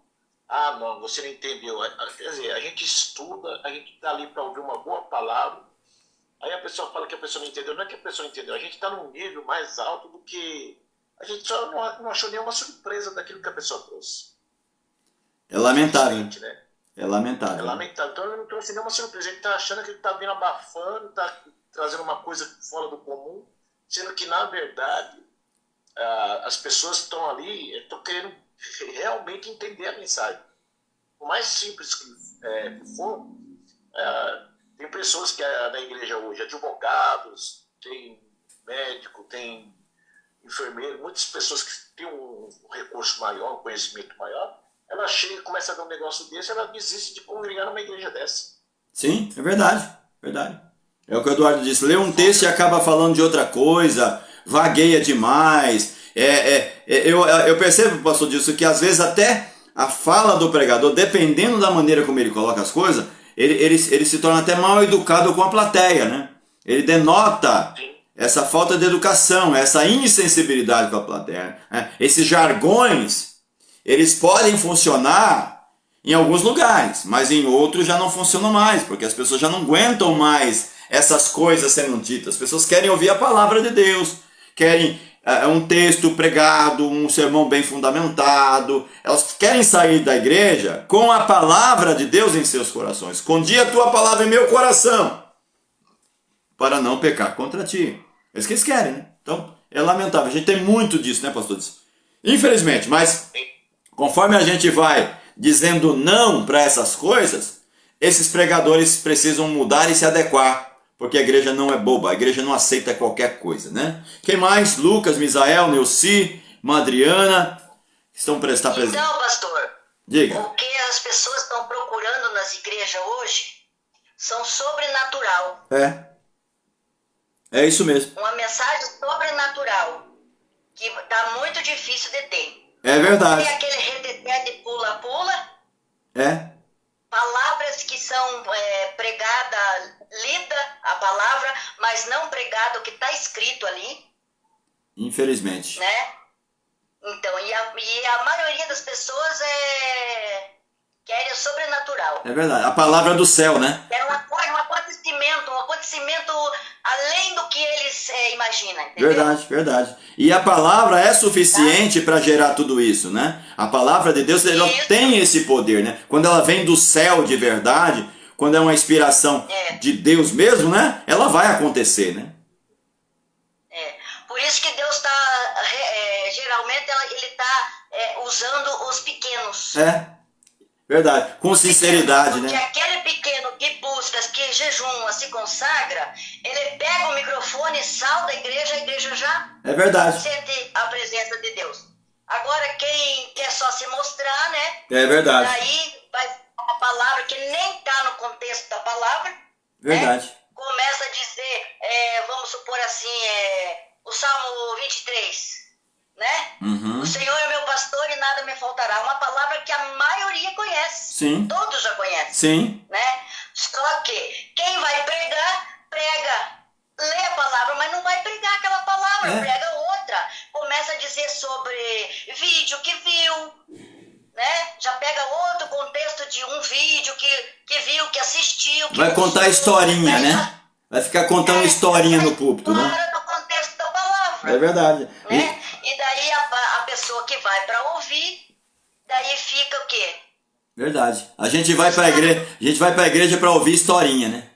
Speaker 6: Ah, não, você não entendeu. Quer dizer, a gente estuda, a gente está ali para ouvir uma boa palavra. Aí a pessoa fala que a pessoa não entendeu. Não é que a pessoa não entendeu, a gente está num nível mais alto do que... A gente só não achou nenhuma surpresa daquilo que a pessoa trouxe.
Speaker 2: É lamentável,
Speaker 6: né?
Speaker 2: É lamentável.
Speaker 6: É lamentável. Então ele não trouxe nenhuma surpresa. Ele está achando que ele está vindo abafando, está trazendo uma coisa fora do comum, sendo que, na verdade, as pessoas que estão ali estão querendo realmente entender a mensagem. por mais simples que for, tem pessoas que na igreja hoje, advogados, tem médico, tem enfermeiro, muitas pessoas que têm um recurso maior, um conhecimento maior, ela chega e começa a dar um negócio desse, ela desiste de congregar numa igreja dessa.
Speaker 2: Sim, é verdade, verdade. É o que o Eduardo disse, lê um texto e acaba falando de outra coisa, vagueia demais. Eu percebo, pastor Dilson, que às vezes até a fala do pregador, dependendo da maneira como ele coloca as coisas, ele se torna até mal educado com a plateia, né? Ele denota essa falta de educação, essa insensibilidade com a plateia, né? Esses jargões, eles podem funcionar em alguns lugares, mas em outros já não funcionam mais, porque as pessoas já não aguentam mais essas coisas sendo ditas. As pessoas querem ouvir a palavra de Deus, querem um texto pregado, um sermão bem fundamentado. Elas querem sair da igreja com a palavra de Deus em seus corações. Escondi a tua palavra em meu coração, para não pecar contra ti. É isso que eles querem, né? Então, é lamentável. A gente tem muito disso, né, pastor? Infelizmente, mas conforme a gente vai dizendo não para essas coisas, esses pregadores precisam mudar e se adequar, porque a igreja não é boba, a igreja não aceita qualquer coisa, né? Quem mais? Lucas, Misael, Neuci, Madriana, estão presentes.
Speaker 5: Então, pastor,
Speaker 2: diga.
Speaker 5: O que as pessoas estão procurando nas igrejas hoje são sobrenatural.
Speaker 2: É isso mesmo.
Speaker 5: Uma mensagem sobrenatural, que tá muito difícil de ter.
Speaker 2: É verdade.
Speaker 5: Tem aquele reteté de pula-pula. Palavras que são pregadas, lida a palavra, mas não pregado o que está escrito ali.
Speaker 2: Infelizmente.
Speaker 5: Né? Então, e a maioria das pessoas querem o sobrenatural.
Speaker 2: É verdade. A palavra do céu, né?
Speaker 5: É um acontecimento além do que eles imaginam. Entendeu?
Speaker 2: Verdade. E a palavra é suficiente para gerar tudo isso, né? A palavra de Deus, ela tem esse poder, né? Quando ela vem do céu de verdade, quando é uma inspiração de Deus mesmo, né? Ela vai acontecer, né?
Speaker 5: Por isso que Deus está, geralmente, ele está usando os pequenos.
Speaker 2: Verdade. Com sinceridade,
Speaker 5: porque
Speaker 2: né?
Speaker 5: Porque aquele pequeno que busca, que jejuma, se consagra, ele pega o microfone, sai da igreja, a igreja já sente a presença de Deus. Agora, quem quer só se mostrar, né?
Speaker 2: É verdade.
Speaker 5: Daí vai uma palavra que nem está no contexto da palavra.
Speaker 2: Verdade.
Speaker 5: Né? Começa a dizer, vamos supor assim, o Salmo 23. Né? O Senhor é meu pastor e nada me faltará. Uma palavra que a maioria conhece.
Speaker 2: Sim.
Speaker 5: Todos já conhecem.
Speaker 2: Sim.
Speaker 5: Né? Só que quem vai pregar, prega. Lê a palavra, mas não vai pregar aquela palavra, prega outra. Começa a dizer sobre vídeo que viu, né? Já pega outro contexto de um vídeo que viu, que assistiu. Que
Speaker 2: vai contar historinha, né? Vai ficar contando historinha no púlpito, né?
Speaker 5: Fora do contexto da palavra.
Speaker 2: É verdade.
Speaker 5: Né? E daí a pessoa que vai para ouvir, daí fica o quê?
Speaker 2: Verdade. A gente vai para a igreja para ouvir historinha, né?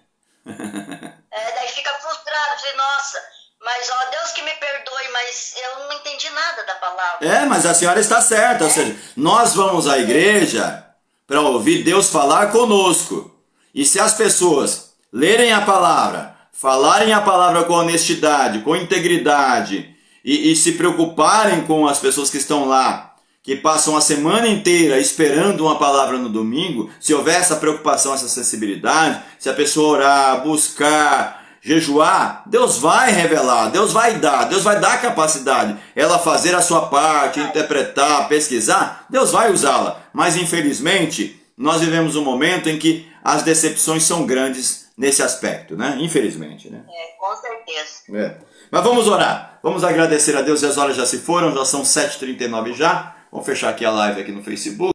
Speaker 5: Daí fica frustrado, diz, nossa, mas ó, Deus que me perdoe, mas eu não entendi nada da palavra.
Speaker 2: Mas a senhora está certa, ou seja, nós vamos à igreja para ouvir Deus falar conosco. E se as pessoas lerem a palavra, falarem a palavra com honestidade, com integridade, e se preocuparem com as pessoas que estão lá, que passam a semana inteira esperando uma palavra no domingo, se houver essa preocupação, essa sensibilidade, se a pessoa orar, buscar, jejuar, Deus vai revelar, Deus vai dar capacidade, ela fazer a sua parte, interpretar, pesquisar, Deus vai usá-la. Mas infelizmente, nós vivemos um momento em que as decepções são grandes nesse aspecto, né? Infelizmente, né?
Speaker 5: Com certeza.
Speaker 2: Mas vamos orar. Vamos agradecer a Deus, e as horas já se foram, já são 7h39 já. Vamos fechar aqui a live aqui no Facebook.